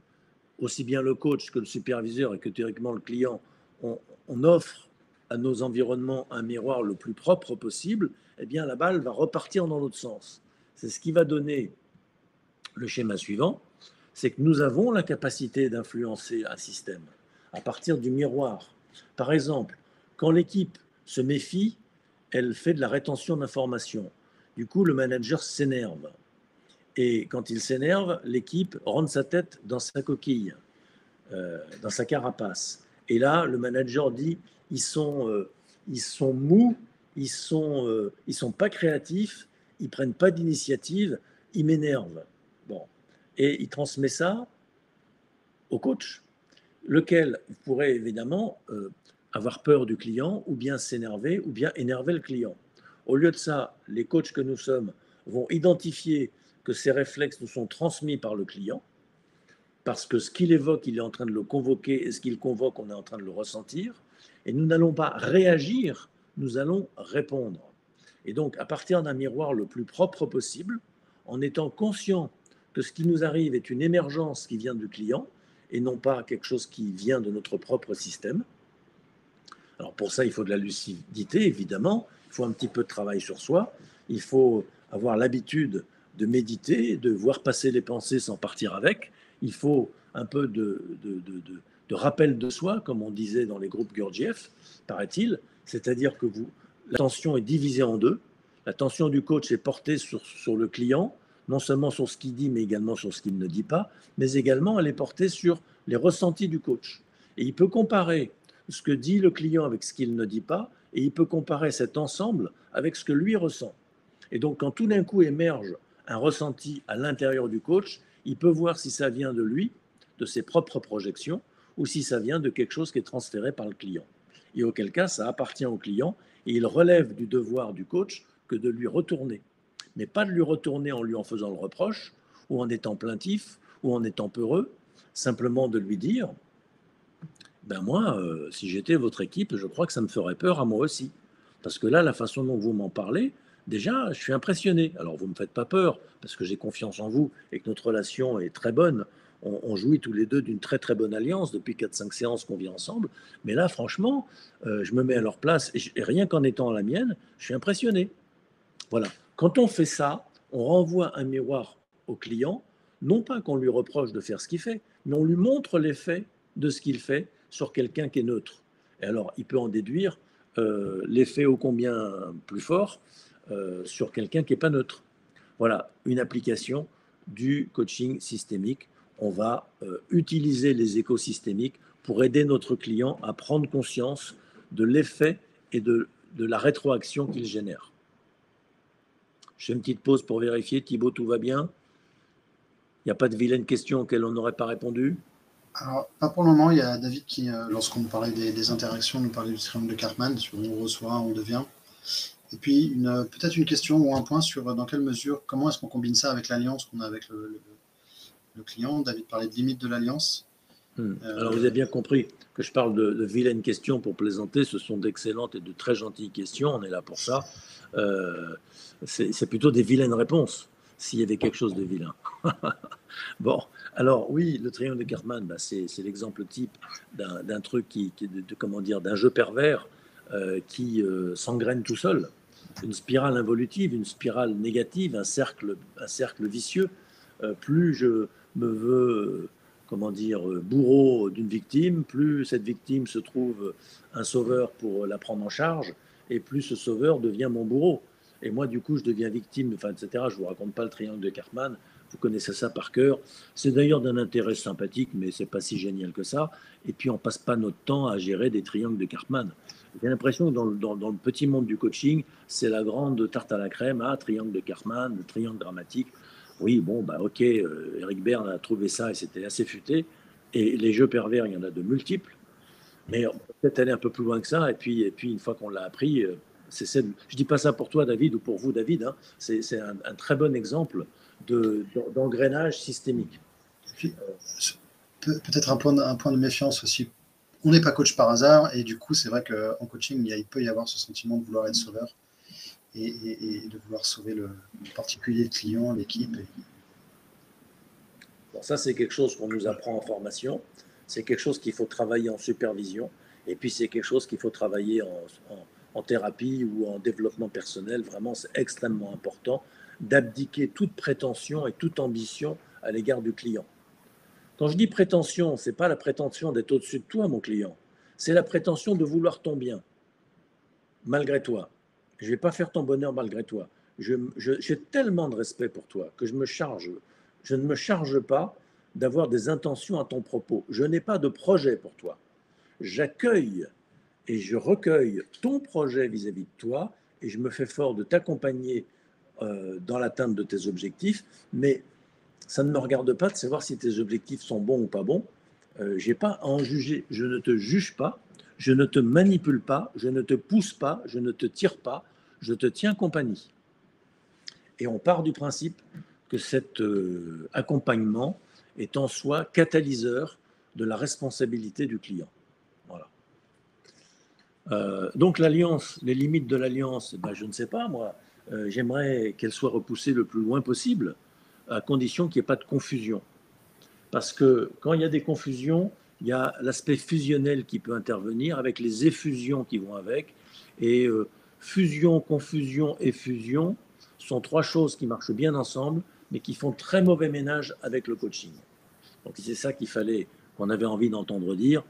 aussi bien le coach que le superviseur et que théoriquement le client, on offre à nos environnements un miroir le plus propre possible, eh bien la balle va repartir dans l'autre sens. C'est ce qui va donner le schéma suivant, c'est que nous avons la capacité d'influencer un système à partir du miroir. Par exemple, quand l'équipe se méfie, elle fait de la rétention d'informations. Du coup, le manager s'énerve. Et quand il s'énerve, l'équipe rentre sa tête dans sa coquille, dans sa carapace. Et là, le manager dit, ils sont mous, ils sont pas créatifs, ils prennent pas d'initiative, ils m'énervent. Bon. Et il transmet ça au coach, lequel pourrait évidemment avoir peur du client, ou bien s'énerver, ou bien énerver le client. Au lieu de ça, les coachs que nous sommes vont identifier que ces réflexes nous sont transmis par le client, parce que ce qu'il évoque, il est en train de le convoquer, et ce qu'il convoque, on est en train de le ressentir, et nous n'allons pas réagir, nous allons répondre. Et donc, à partir d'un miroir le plus propre possible, en étant conscient que ce qui nous arrive est une émergence qui vient du client, et non pas quelque chose qui vient de notre propre système. Alors pour ça, il faut de la lucidité, évidemment, il faut un petit peu de travail sur soi, il faut avoir l'habitude de méditer, de voir passer les pensées sans partir avec, il faut un peu de rappel de soi, comme on disait dans les groupes Gurdjieff, paraît-il, c'est-à-dire que l'attention est divisée en deux, l'attention du coach est portée sur le client, non seulement sur ce qu'il dit, mais également sur ce qu'il ne dit pas, mais également elle est portée sur les ressentis du coach. Et il peut comparer ce que dit le client avec ce qu'il ne dit pas, et il peut comparer cet ensemble avec ce que lui ressent. Et donc, quand tout d'un coup émerge un ressenti à l'intérieur du coach, il peut voir si ça vient de lui, de ses propres projections, ou si ça vient de quelque chose qui est transféré par le client. Et auquel cas, ça appartient au client, et il relève du devoir du coach que de lui retourner. Mais pas de lui retourner en lui en faisant le reproche, ou en étant plaintif, ou en étant peureux, simplement de lui dire, ben moi, si j'étais votre équipe, je crois que ça me ferait peur à moi aussi. Parce que là, la façon dont vous m'en parlez, déjà, je suis impressionné. Alors, vous ne me faites pas peur, parce que j'ai confiance en vous et que notre relation est très bonne. On jouit tous les deux d'une très très bonne alliance depuis 4-5 séances qu'on vit ensemble. Mais là, franchement, je me mets à leur place et rien qu'en étant à la mienne, je suis impressionné. Voilà. Quand on fait ça, on renvoie un miroir au client, non pas qu'on lui reproche de faire ce qu'il fait, mais on lui montre l'effet de ce qu'il fait sur quelqu'un qui est neutre. Et alors, il peut en déduire l'effet ô combien plus fort sur quelqu'un qui n'est pas neutre. Voilà, une application du coaching systémique. On va utiliser les écosystémiques pour aider notre client à prendre conscience de l'effet et de la rétroaction qu'il génère. Je fais une petite pause pour vérifier. Thibaut, tout va bien? Il n'y a pas de vilaine question auxquelles on n'aurait pas répondu? Alors, pas pour le moment. Il y a David qui, lorsqu'on parlait des interactions, nous parlait du triangle de Karpman, sur on reçoit, on devient. Et puis, peut-être une question ou un point sur dans quelle mesure, comment est-ce qu'on combine ça avec l'alliance qu'on a avec le client. David parlait de limite de l'alliance. Alors, vous avez bien compris que je parle de vilaines questions pour plaisanter. Ce sont d'excellentes et de très gentilles questions. On est là pour ça. C'est plutôt des vilaines réponses, s'il y avait quelque chose de vilain. Bon, alors oui, le triangle de Karpman, c'est l'exemple type d'un truc comment dire, d'un jeu pervers qui s'engraine tout seul. Une spirale involutive, une spirale négative, un cercle vicieux. Plus je me veux, comment dire, bourreau d'une victime, plus cette victime se trouve un sauveur pour la prendre en charge, et plus ce sauveur devient mon bourreau. Et moi, du coup, je deviens victime, enfin, etc. Je ne vous raconte pas le triangle de Karpman, vous connaissez ça par cœur. C'est d'ailleurs d'un intérêt sympathique, mais ce n'est pas si génial que ça. Et puis, on ne passe pas notre temps à gérer des triangles de Karpman. J'ai l'impression que dans le petit monde du coaching, c'est la grande tarte à la crème, triangle de Karpman, le triangle dramatique. Oui, bon, bah ok, Eric Berne a trouvé ça et c'était assez futé. Et les jeux pervers, il y en a de multiples. Mais on peut peut-être aller un peu plus loin que ça. Et puis une fois qu'on l'a appris, je ne dis pas ça pour toi, David, ou pour vous, David. Hein, c'est un très bon exemple d'engrenage systémique. Et puis, peut-être un point de méfiance aussi. On n'est pas coach par hasard, et du coup, c'est vrai qu'en coaching, il peut y avoir ce sentiment de vouloir être sauveur et de vouloir sauver le particulier, le client, l'équipe. Bon, ça, c'est quelque chose qu'on nous apprend en formation. C'est quelque chose qu'il faut travailler en supervision. Et puis, c'est quelque chose qu'il faut travailler en thérapie ou en développement personnel. Vraiment, c'est extrêmement important d'abdiquer toute prétention et toute ambition à l'égard du client. Quand je dis prétention, ce n'est pas la prétention d'être au-dessus de toi, mon client. C'est la prétention de vouloir ton bien, malgré toi. Je ne vais pas faire ton bonheur malgré toi. J'ai tellement de respect pour toi que je ne me charge pas d'avoir des intentions à ton propos. Je n'ai pas de projet pour toi. J'accueille et je recueille ton projet vis-à-vis de toi et je me fais fort de t'accompagner dans l'atteinte de tes objectifs, mais ça ne me regarde pas de savoir si tes objectifs sont bons ou pas bons. J'ai pas à en juger. Je ne te juge pas, je ne te manipule pas, je ne te pousse pas, je ne te tire pas, je te tiens compagnie. Et on part du principe que cet accompagnement est en soi catalyseur de la responsabilité du client. Voilà. Donc l'alliance, les limites de l'alliance, ben, je ne sais pas moi. J'aimerais qu'elles soient repoussées le plus loin possible, à condition qu'il n'y ait pas de confusion. Parce que quand il y a des confusions, il y a l'aspect fusionnel qui peut intervenir avec les effusions qui vont avec. Et fusion, confusion et fusion sont trois choses qui marchent bien ensemble, mais qui font très mauvais ménage avec le coaching. Donc c'est ça qu'on avait envie d'entendre dire.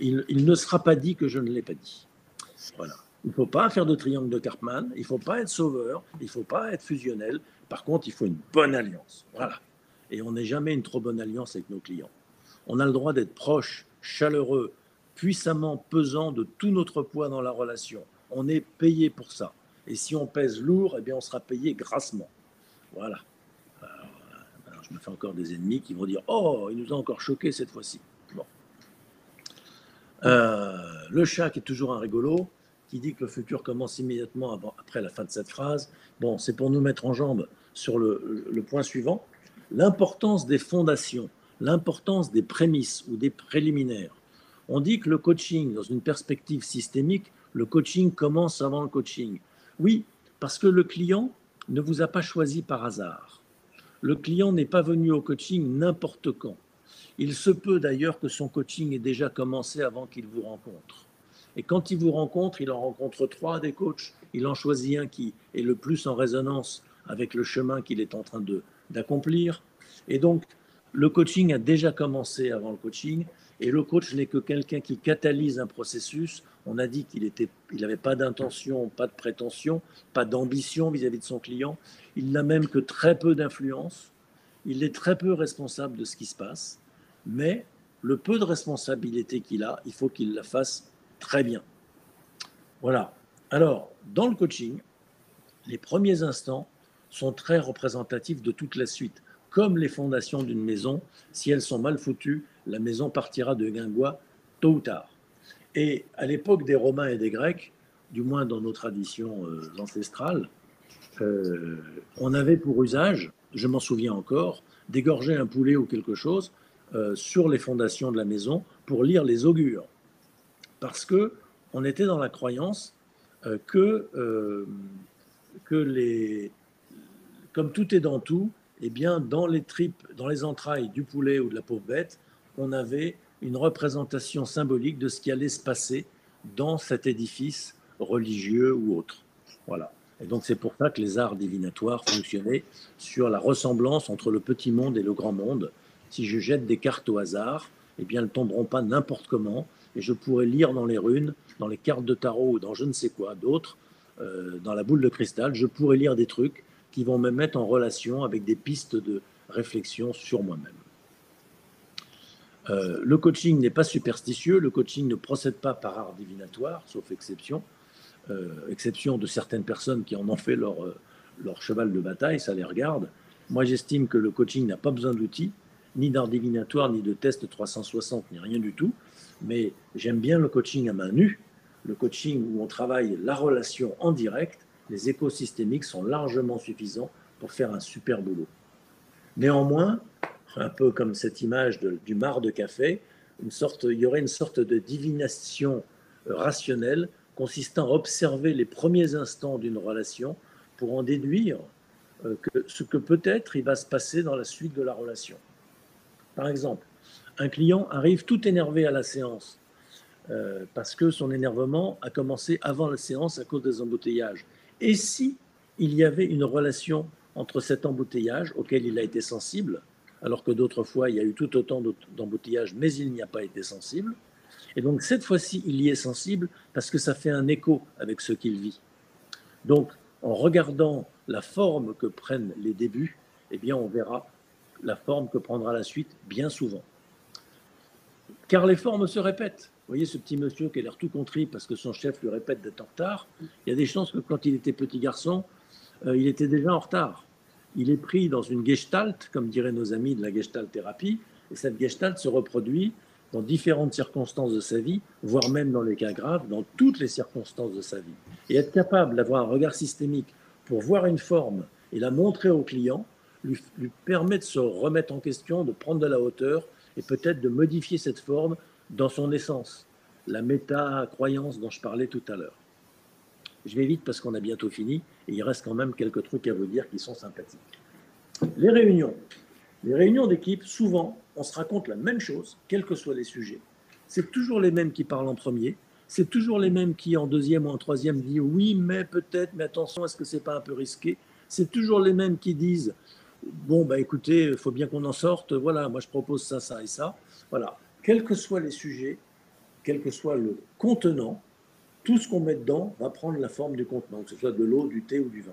Il ne sera pas dit que je ne l'ai pas dit. Voilà. Il ne faut pas faire de triangle de Karpman, il ne faut pas être sauveur, il ne faut pas être fusionnel. Par contre, il faut une bonne alliance. Voilà. Et on n'est jamais une trop bonne alliance avec nos clients. On a le droit d'être proche, chaleureux, puissamment pesant de tout notre poids dans la relation. On est payé pour ça. Et si on pèse lourd, eh bien on sera payé grassement. Voilà. Alors, je me fais encore des ennemis qui vont dire « Oh, il nous a encore choqués cette fois-ci. » Bon. Le chat qui est toujours un rigolo, qui dit que le futur commence immédiatement après la fin de cette phrase. Bon, c'est pour nous mettre en jambe sur le point suivant. L'importance des fondations, l'importance des prémices ou des préliminaires. On dit que le coaching, dans une perspective systémique, le coaching commence avant le coaching. Oui, parce que le client ne vous a pas choisi par hasard. Le client n'est pas venu au coaching n'importe quand. Il se peut d'ailleurs que son coaching ait déjà commencé avant qu'il vous rencontre. Et quand il vous rencontre, il en rencontre 3 des coachs, il en choisit un qui est le plus en résonance avec le chemin qu'il est en train d'accomplir. Et donc, le coaching a déjà commencé avant le coaching, et le coach n'est que quelqu'un qui catalyse un processus. On a dit qu'il n'avait pas d'intention, pas de prétention, pas d'ambition vis-à-vis de son client. Il n'a même que très peu d'influence. Il est très peu responsable de ce qui se passe, mais le peu de responsabilité qu'il a, il faut qu'il la fasse très bien. Voilà. Alors, dans le coaching, les premiers instants sont très représentatifs de toute la suite. Comme les fondations d'une maison, si elles sont mal foutues, la maison partira de guingois tôt ou tard. Et à l'époque des Romains et des Grecs, du moins dans nos traditions ancestrales, on avait pour usage, je m'en souviens encore, d'égorger un poulet ou quelque chose sur les fondations de la maison pour lire les augures. Parce qu'on était dans la croyance que comme tout est dans tout, eh bien, dans les tripes, dans les entrailles du poulet ou de la pauvre bête, on avait une représentation symbolique de ce qui allait se passer dans cet édifice religieux ou autre. Voilà. Et donc, c'est pour ça que les arts divinatoires fonctionnaient sur la ressemblance entre le petit monde et le grand monde. Si je jette des cartes au hasard, eh bien, elles ne tomberont pas n'importe comment, et je pourrais lire dans les runes, dans les cartes de tarot ou dans je ne sais quoi d'autre, dans la boule de cristal, je pourrais lire des trucs qui vont me mettre en relation avec des pistes de réflexion sur moi-même. Le coaching n'est pas superstitieux, le coaching ne procède pas par art divinatoire, sauf exception, exception de certaines personnes qui en ont fait leur cheval de bataille, ça les regarde. Moi, j'estime que le coaching n'a pas besoin d'outils, ni d'art divinatoire, ni de test 360, ni rien du tout. Mais j'aime bien le coaching à main nue, le coaching où on travaille la relation en direct. Les échos systémiques sont largement suffisants pour faire un super boulot. Néanmoins, un peu comme cette image du marc de café, il y aurait une sorte de divination rationnelle consistant à observer les premiers instants d'une relation pour en déduire ce que peut-être il va se passer dans la suite de la relation. Par exemple, un client arrive tout énervé à la séance parce que son énervement a commencé avant la séance à cause des embouteillages. Et si il y avait une relation entre cet embouteillage auquel il a été sensible, alors que d'autres fois il y a eu tout autant d'embouteillages, mais il n'y a pas été sensible, et donc cette fois-ci il y est sensible parce que ça fait un écho avec ce qu'il vit. Donc en regardant la forme que prennent les débuts, eh bien on verra la forme que prendra la suite bien souvent. Car les formes se répètent. Vous voyez ce petit monsieur qui a l'air tout contrit parce que son chef lui répète d'être en retard. Il y a des chances que quand il était petit garçon, il était déjà en retard. Il est pris dans une gestalt, comme diraient nos amis de la gestalt thérapie, et cette gestalt se reproduit dans différentes circonstances de sa vie, voire même dans les cas graves, dans toutes les circonstances de sa vie. Et être capable d'avoir un regard systémique pour voir une forme et la montrer au client lui permet de se remettre en question, de prendre de la hauteur et peut-être de modifier cette forme dans son essence, la méta-croyance dont je parlais tout à l'heure. Je vais vite parce qu'on a bientôt fini et il reste quand même quelques trucs à vous dire qui sont sympathiques. Les réunions. Les réunions d'équipe, souvent, on se raconte la même chose, quels que soient les sujets. C'est toujours les mêmes qui parlent en premier, c'est toujours les mêmes qui, en deuxième ou en troisième, disent oui, mais peut-être, mais attention, est-ce que c'est pas un peu risqué? C'est toujours les mêmes qui disent bon, bah écoutez, il faut bien qu'on en sorte, voilà, moi je propose ça, ça et ça. Voilà, quels que soient les sujets, quel que soit le contenant, tout ce qu'on met dedans va prendre la forme du contenant, que ce soit de l'eau, du thé ou du vin.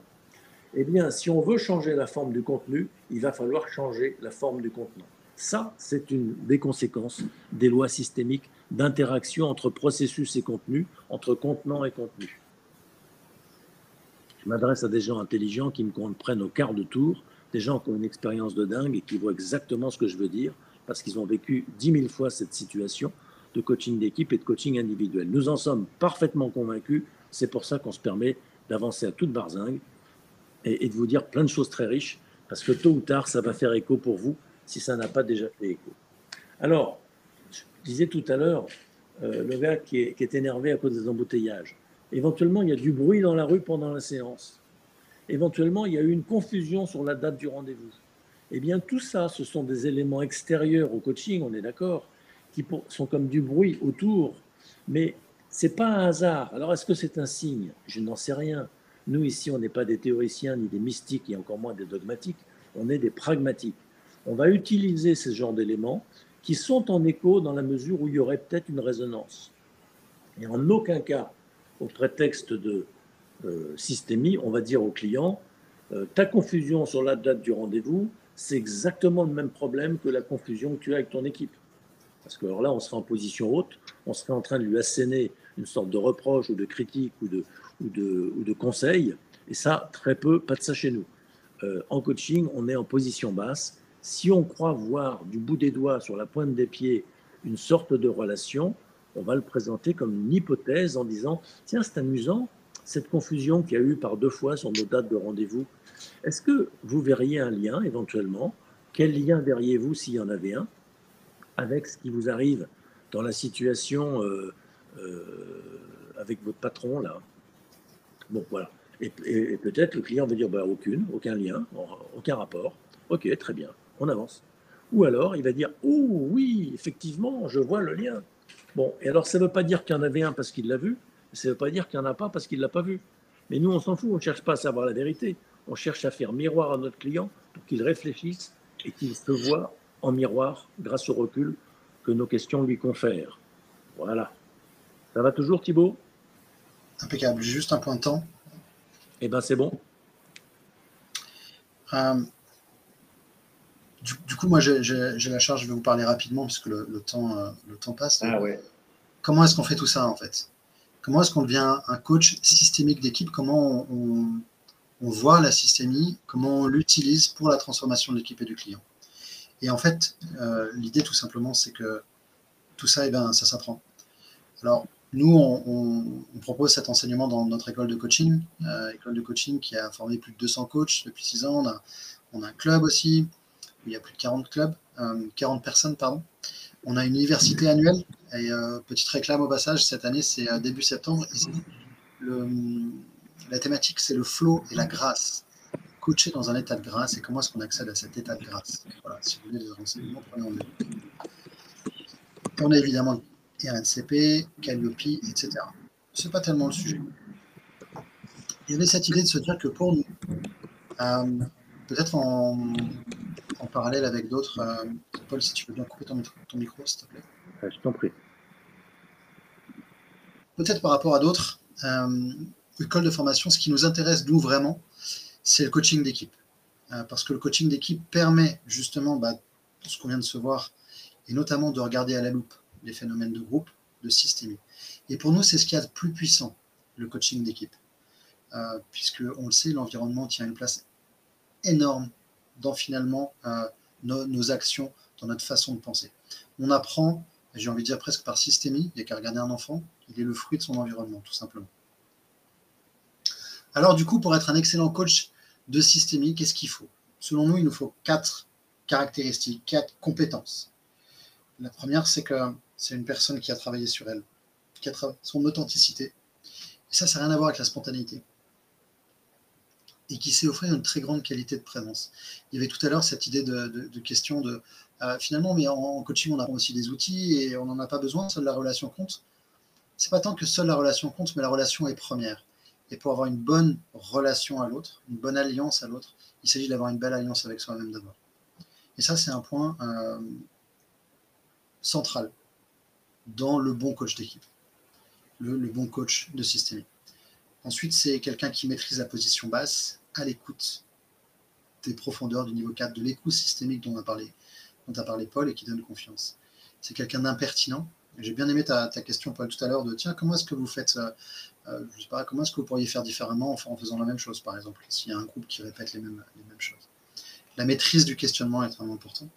Eh bien, si on veut changer la forme du contenu, il va falloir changer la forme du contenant. Ça, c'est une des conséquences des lois systémiques d'interaction entre processus et contenu, entre contenant et contenu. Je m'adresse à des gens intelligents qui me comprennent au quart de tour, des gens qui ont une expérience de dingue et qui voient exactement ce que je veux dire, parce qu'ils ont vécu 10 000 fois cette situation de coaching d'équipe et de coaching individuel. Nous en sommes parfaitement convaincus, c'est pour ça qu'on se permet d'avancer à toute barzingue et de vous dire plein de choses très riches, parce que tôt ou tard, ça va faire écho pour vous, si ça n'a pas déjà fait écho. Alors, je disais tout à l'heure, le gars qui est énervé à cause des embouteillages. Éventuellement, il y a du bruit dans la rue pendant la séance. Éventuellement, il y a eu une confusion sur la date du rendez-vous. Eh bien, tout ça, ce sont des éléments extérieurs au coaching, on est d'accord, qui sont comme du bruit autour, mais ce n'est pas un hasard. Alors, est-ce que c'est un signe? Je n'en sais rien. Nous, ici, on n'est pas des théoriciens ni des mystiques, et encore moins des dogmatiques, on est des pragmatiques. On va utiliser ce genre d'éléments qui sont en écho dans la mesure où il y aurait peut-être une résonance. Et en aucun cas, au prétexte de systémie, on va dire au client, ta confusion sur la date du rendez-vous, c'est exactement le même problème que la confusion que tu as avec ton équipe. Parce que alors là, on serait en position haute, on serait en train de lui asséner une sorte de reproche ou de critique ou de conseil, et ça, très peu, pas de ça chez nous. En coaching, on est en position basse. Si on croit voir du bout des doigts, sur la pointe des pieds, une sorte de relation, on va le présenter comme une hypothèse en disant « Tiens, c'est amusant, cette confusion qu'il y a eu par 2 fois sur nos dates de rendez-vous. Est-ce que vous verriez un lien éventuellement? Quel lien verriez-vous s'il y en avait un avec ce qui vous arrive dans la situation avec votre patron là ?» Bon, voilà. Et peut-être le client va dire bah, aucun lien, aucun rapport. Ok, très bien, on avance. Ou alors il va dire oh oui, effectivement, je vois le lien. Bon, et alors ça ne veut pas dire qu'il y en avait un parce qu'il l'a vu, ça ne veut pas dire qu'il n'y en a pas parce qu'il ne l'a pas vu. Mais nous, on s'en fout, on ne cherche pas à savoir la vérité. On cherche à faire miroir à notre client pour qu'il réfléchisse et qu'il se voit en miroir grâce au recul que nos questions lui confèrent. Voilà. Ça va toujours, Thibaut? Impeccable. Juste un point de temps. Eh bien, c'est bon. Du coup, moi, j'ai la charge, je vais vous parler rapidement, puisque le temps passe. Ah ouais. Comment est-ce qu'on fait tout ça, en fait? Comment est-ce qu'on devient un coach systémique d'équipe? Comment on voit la systémie? Comment on l'utilise pour la transformation de l'équipe et du client? Et en fait, l'idée, tout simplement, c'est que tout ça, eh ben, ça s'apprend. Alors, nous, on propose cet enseignement dans notre école de coaching qui a formé plus de 200 coachs depuis 6 ans. On a un club aussi, où il y a plus de 40 clubs, 40 personnes, pardon. On a une université annuelle, et petite réclame au passage, cette année, c'est début septembre, et la thématique, c'est le flow et la grâce. Coacher dans un état de grâce, et comment est-ce qu'on accède à cet état de grâce? Voilà, si vous voulez des renseignements, prenez rendez-vous. On a évidemment RNCP, Calliope, etc. C'est pas tellement le sujet. Il y avait cette idée de se dire que pour nous, peut-être en parallèle avec d'autres, Paul, si tu veux bien couper ton micro, s'il te plaît. Je t'en prie. Peut-être par rapport à d'autres écoles de formation, ce qui nous intéresse, nous, vraiment, c'est le coaching d'équipe. Parce que le coaching d'équipe permet justement ce qu'on vient de se voir, et notamment de regarder à la loupe les phénomènes de groupe, de systémie. Et pour nous, c'est ce qu'il y a de plus puissant, le coaching d'équipe. Puisque, on le sait, l'environnement tient une place énorme dans finalement nos actions, dans notre façon de penser. On apprend, j'ai envie de dire presque par systémie, il n'y a qu'à regarder un enfant, il est le fruit de son environnement, tout simplement. Alors du coup, pour être un excellent coach de systémie, qu'est-ce qu'il faut? Selon nous, il nous faut 4 caractéristiques, 4 compétences. La première, c'est que c'est une personne qui a travaillé sur elle, qui a travaillé son authenticité. Et ça n'a rien à voir avec la spontanéité. Et qui sait offrir une très grande qualité de présence. Il y avait tout à l'heure cette idée de question de finalement, mais en coaching, on apprend aussi des outils et on n'en a pas besoin, seule la relation compte. C'est pas tant que seule la relation compte, mais la relation est première. Et pour avoir une bonne relation à l'autre, une bonne alliance à l'autre, il s'agit d'avoir une belle alliance avec soi-même d'abord. Et ça, c'est un point central dans le bon coach d'équipe, le bon coach de systémie. Ensuite, c'est quelqu'un qui maîtrise la position basse, à l'écoute des profondeurs du niveau 4, de l'écoute systémique dont a parlé Paul, et qui donne confiance. C'est quelqu'un d'impertinent. J'ai bien aimé ta question, Paul, tout à l'heure, de tiens, comment est-ce que vous faites, je sais pas, comment est-ce que vous pourriez faire différemment en faisant la même chose, par exemple, s'il y a un groupe qui répète les mêmes choses. La maîtrise du questionnement est vraiment important.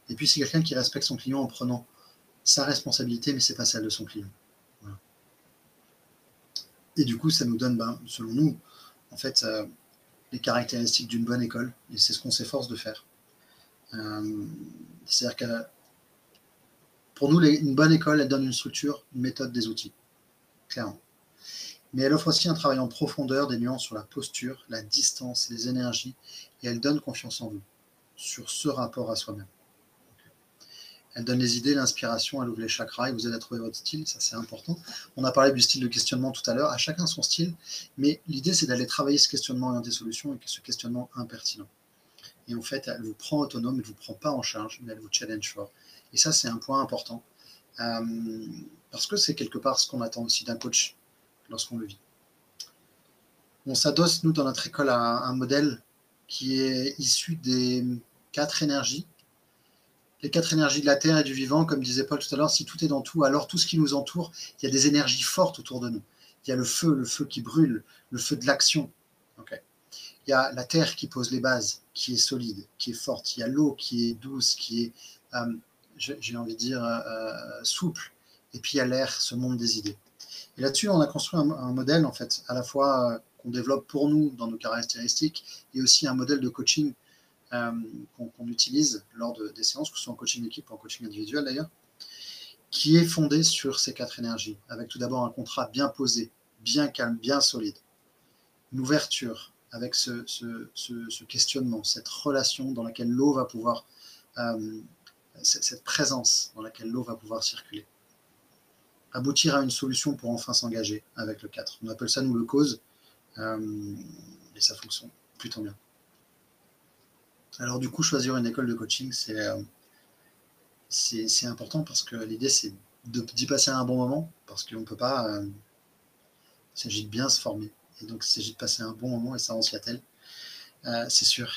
Et puis, c'est quelqu'un qui respecte son client en prenant sa responsabilité, mais c'est pas celle de son client. Voilà. Et du coup, ça nous donne, selon nous, en fait, les caractéristiques d'une bonne école, et c'est ce qu'on s'efforce de faire. C'est-à-dire que pour nous, une bonne école, elle donne une structure, une méthode, des outils, clairement. Mais elle offre aussi un travail en profondeur, des nuances sur la posture, la distance, les énergies, et elle donne confiance en vous, sur ce rapport à soi-même. Elle donne les idées, l'inspiration, elle ouvre les chakras, et vous aide à trouver votre style, ça c'est important. On a parlé du style de questionnement tout à l'heure, à chacun son style, mais l'idée c'est d'aller travailler ce questionnement orienté solution et ce questionnement impertinent. Et en fait, elle vous prend autonome, elle ne vous prend pas en charge, mais elle vous challenge fort. Et ça, c'est un point important. Parce que c'est quelque part ce qu'on attend aussi d'un coach lorsqu'on le vit. On s'adosse, nous, dans notre école, à un modèle qui est issu des 4 énergies. Les 4 énergies de la Terre et du vivant, comme disait Paul tout à l'heure, si tout est dans tout, alors tout ce qui nous entoure, il y a des énergies fortes autour de nous. Il y a le feu qui brûle, le feu de l'action. Okay. Il y a la terre qui pose les bases, qui est solide, qui est forte. Il y a l'eau qui est douce, qui est, j'ai envie de dire, souple. Et puis il y a l'air, ce monde des idées. Et là-dessus, on a construit un modèle, en fait, à la fois qu'on développe pour nous dans nos caractéristiques, et aussi un modèle de coaching qu'on utilise lors des séances, que ce soit en coaching d'équipe ou en coaching individuel d'ailleurs, qui est fondé sur ces 4 énergies, avec tout d'abord un contrat bien posé, bien calme, bien solide, une ouverture, avec ce questionnement, cette relation dans laquelle l'eau va pouvoir, cette présence dans laquelle l'eau va pouvoir circuler. Aboutir à une solution pour enfin s'engager avec le 4. On appelle ça, nous, le cause, et ça fonctionne plutôt bien. Alors du coup, choisir une école de coaching, c'est important parce que l'idée, c'est d'y passer un bon moment, parce qu'on ne peut pas... il s'agit de bien se former. Et donc, il s'agit de passer un bon moment, et ça en Seattle, c'est sûr.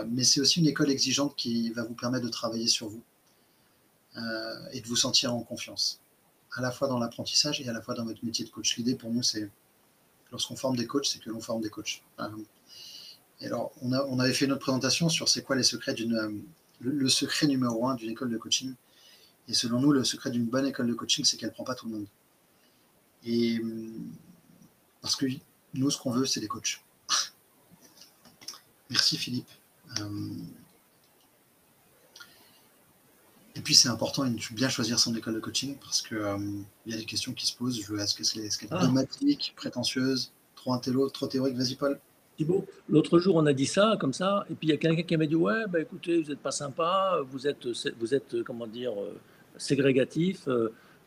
Mais c'est aussi une école exigeante qui va vous permettre de travailler sur vous et de vous sentir en confiance, à la fois dans l'apprentissage et à la fois dans votre métier de coach. L'idée pour nous, c'est lorsqu'on forme des coachs, c'est que l'on forme des coachs. Et alors, on avait fait une autre présentation sur c'est quoi les secrets le secret numéro 1 d'une école de coaching. Et selon nous, le secret d'une bonne école de coaching, c'est qu'elle ne prend pas tout le monde. Et parce que nous, ce qu'on veut, c'est des coachs. Merci Philippe. Et puis c'est important de bien choisir son école de coaching parce qu'il y a des questions qui se posent. Est-ce qu'elle est dogmatique, prétentieuse, trop intello, trop théorique? Vas-y Paul. Thibaut, l'autre jour, on a dit ça, comme ça, et puis il y a quelqu'un qui m'a dit « Ouais, bah, écoutez, vous n'êtes pas sympa, vous êtes comment dire, ségrégatif,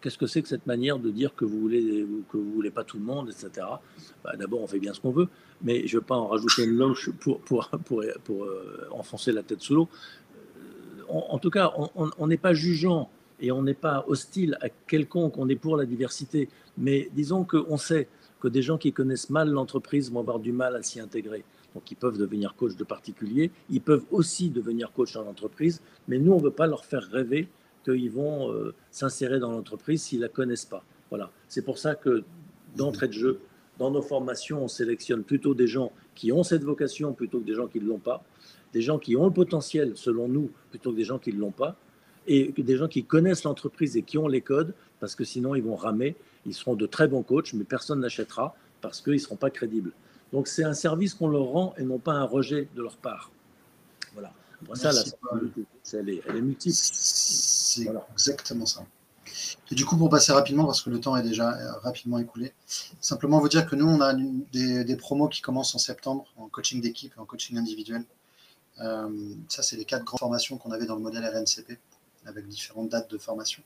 qu'est-ce que c'est que cette manière de dire que vous voulez pas tout le monde, etc. » Bah, d'abord, on fait bien ce qu'on veut, mais je ne veux pas en rajouter une loche pour enfoncer la tête sous l'eau. En tout cas, on n'est pas jugeant et on n'est pas hostile à quelconque, on est pour la diversité, mais disons qu'on sait que des gens qui connaissent mal l'entreprise vont avoir du mal à s'y intégrer. Donc, ils peuvent devenir coach de particuliers, ils peuvent aussi devenir coach dans l'entreprise, mais nous, on ne veut pas leur faire rêver qu'ils vont s'insérer dans l'entreprise s'ils ne la connaissent pas. Voilà. C'est pour ça que, d'entrée de jeu, dans nos formations, on sélectionne plutôt des gens qui ont cette vocation plutôt que des gens qui ne l'ont pas, des gens qui ont le potentiel, selon nous, plutôt que des gens qui ne l'ont pas, et des gens qui connaissent l'entreprise et qui ont les codes, parce que sinon, ils vont ramer. Ils seront de très bons coachs, mais personne n'achètera parce qu'ils ne seront pas crédibles. Donc, c'est un service qu'on leur rend et non pas un rejet de leur part. Voilà. Après ça, la sensibilité, elle est multiple. C'est exactement ça. Et du coup, pour passer rapidement, parce que le temps est déjà rapidement écoulé, simplement vous dire que nous, on a des promos qui commencent en septembre en coaching d'équipe et en coaching individuel. Ça, c'est les 4 grandes formations qu'on avait dans le modèle RNCP, avec différentes dates de formation.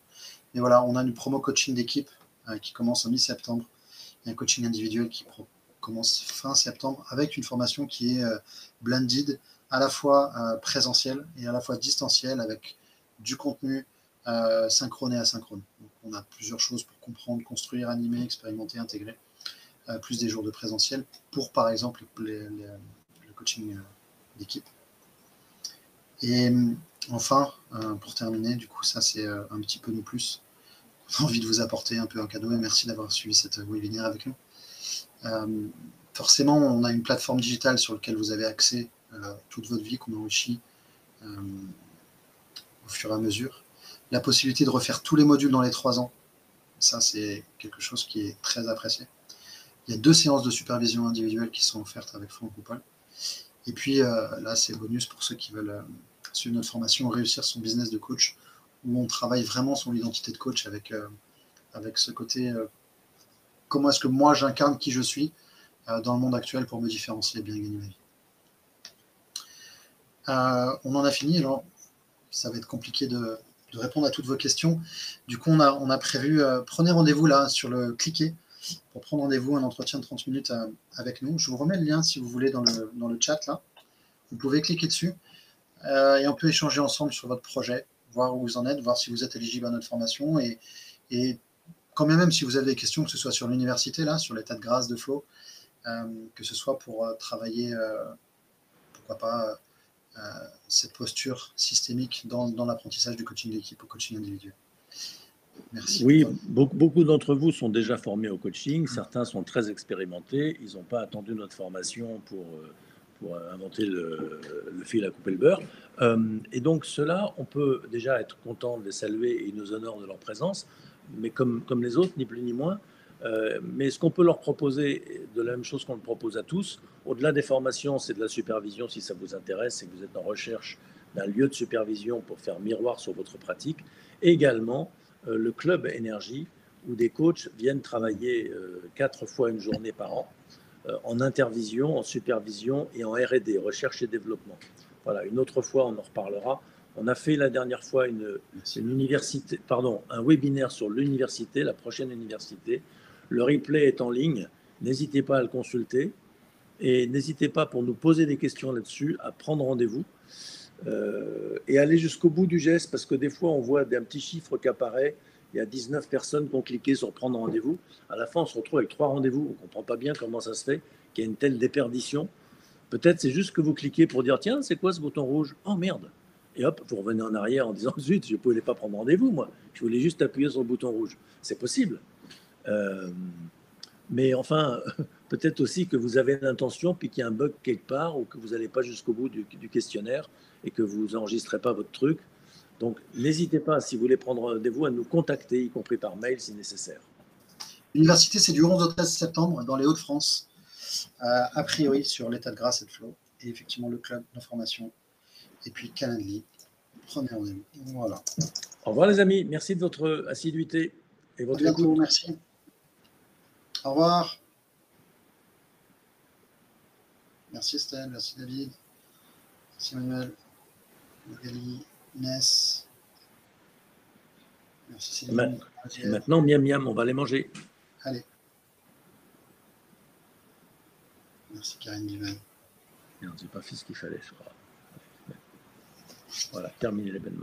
Mais voilà, on a une promo coaching d'équipe qui commence en mi-septembre et un coaching individuel qui commence fin septembre avec une formation qui est blended, à la fois présentielle et à la fois distancielle avec du contenu synchrone et asynchrone. Donc, on a plusieurs choses pour comprendre, construire, animer, expérimenter, intégrer, plus des jours de présentiel pour, par exemple, le coaching d'équipe. Et enfin, pour terminer, du coup, ça c'est un petit peu nous plus. On a envie de vous apporter un peu un cadeau et merci d'avoir suivi cette webinaire avec nous. Forcément, on a une plateforme digitale sur laquelle vous avez accès toute votre vie, qu'on enrichit au fur et à mesure. La possibilité de refaire tous les modules dans les 3 ans, ça c'est quelque chose qui est très apprécié. Il y a 2 séances de supervision individuelle qui sont offertes avec Franck ou Paul. Et puis là, c'est bonus pour ceux qui veulent suivre notre formation, réussir son business de coach, où on travaille vraiment sur l'identité de coach avec ce côté comment est-ce que moi j'incarne qui je suis dans le monde actuel pour me différencier et bien gagner ma vie. On en a fini, alors ça va être compliqué de répondre à toutes vos questions. Du coup, on a prévu, prenez rendez-vous là sur le cliquet pour prendre rendez-vous, un entretien de 30 minutes avec nous. Je vous remets le lien si vous voulez dans le chat là. Vous pouvez cliquer dessus et on peut échanger ensemble sur votre projet, voir où vous en êtes, voir si vous êtes éligible à notre formation et quand même si vous avez des questions, que ce soit sur l'université, là, sur l'état de grâce de Flo, que ce soit pour travailler, pourquoi pas, cette posture systémique dans l'apprentissage du coaching d'équipe au coaching individuel. Merci. Oui, beaucoup d'entre vous sont déjà formés au coaching, certains sont très expérimentés, ils n'ont pas attendu notre formation pour inventer le fil à couper le beurre. Et donc ceux-là, on peut déjà être content de les saluer et ils nous honorent de leur présence, mais comme les autres, ni plus ni moins. Mais ce qu'on peut leur proposer, de la même chose qu'on le propose à tous, au-delà des formations, c'est de la supervision si ça vous intéresse et que vous êtes en recherche d'un lieu de supervision pour faire miroir sur votre pratique. Et également, le club énergie, où des coachs viennent travailler 4 fois une journée par an, en intervision, en supervision et en R&D, recherche et développement. Voilà, une autre fois, on en reparlera. On a fait la dernière fois un webinaire sur l'université, la prochaine université. Le replay est en ligne. N'hésitez pas à le consulter. Et n'hésitez pas, pour nous poser des questions là-dessus, à prendre rendez-vous et aller jusqu'au bout du geste, parce que des fois, on voit un petit chiffre qui apparaît. Il y a 19 personnes qui ont cliqué sur prendre rendez-vous. À la fin, on se retrouve avec 3 rendez-vous. On ne comprend pas bien comment ça se fait, qu'il y a une telle déperdition. Peut-être c'est juste que vous cliquez pour dire tiens, c'est quoi ce bouton rouge? Oh merde! Et hop, vous revenez en arrière en disant zut, je ne pouvais pas prendre rendez-vous, moi. Je voulais juste appuyer sur le bouton rouge. C'est possible. Euh, mais enfin, peut-être aussi que vous avez l'intention, puis qu'il y a un bug quelque part, ou que vous n'allez pas jusqu'au bout du questionnaire et que vous n'enregistrez pas votre truc. Donc, n'hésitez pas, si vous voulez prendre rendez-vous, à nous contacter, y compris par mail si nécessaire. L'université, c'est du 11 au 13 septembre dans les Hauts-de-France, a priori sur l'état de grâce et de flow. Et effectivement, le club d'information. Et puis Calendly, prenez rendez-vous. Voilà. Au revoir les amis, merci de votre assiduité et À votre bientôt, écoute. merci. Au revoir. Merci Estelle, merci David, merci Emmanuel, Magali, Inès, merci Céline. Et maintenant, miam miam, on va les manger. Allez. Merci Karine Duval. Merde, j'ai pas fait ce qu'il fallait, je crois. Voilà, terminer l'événement.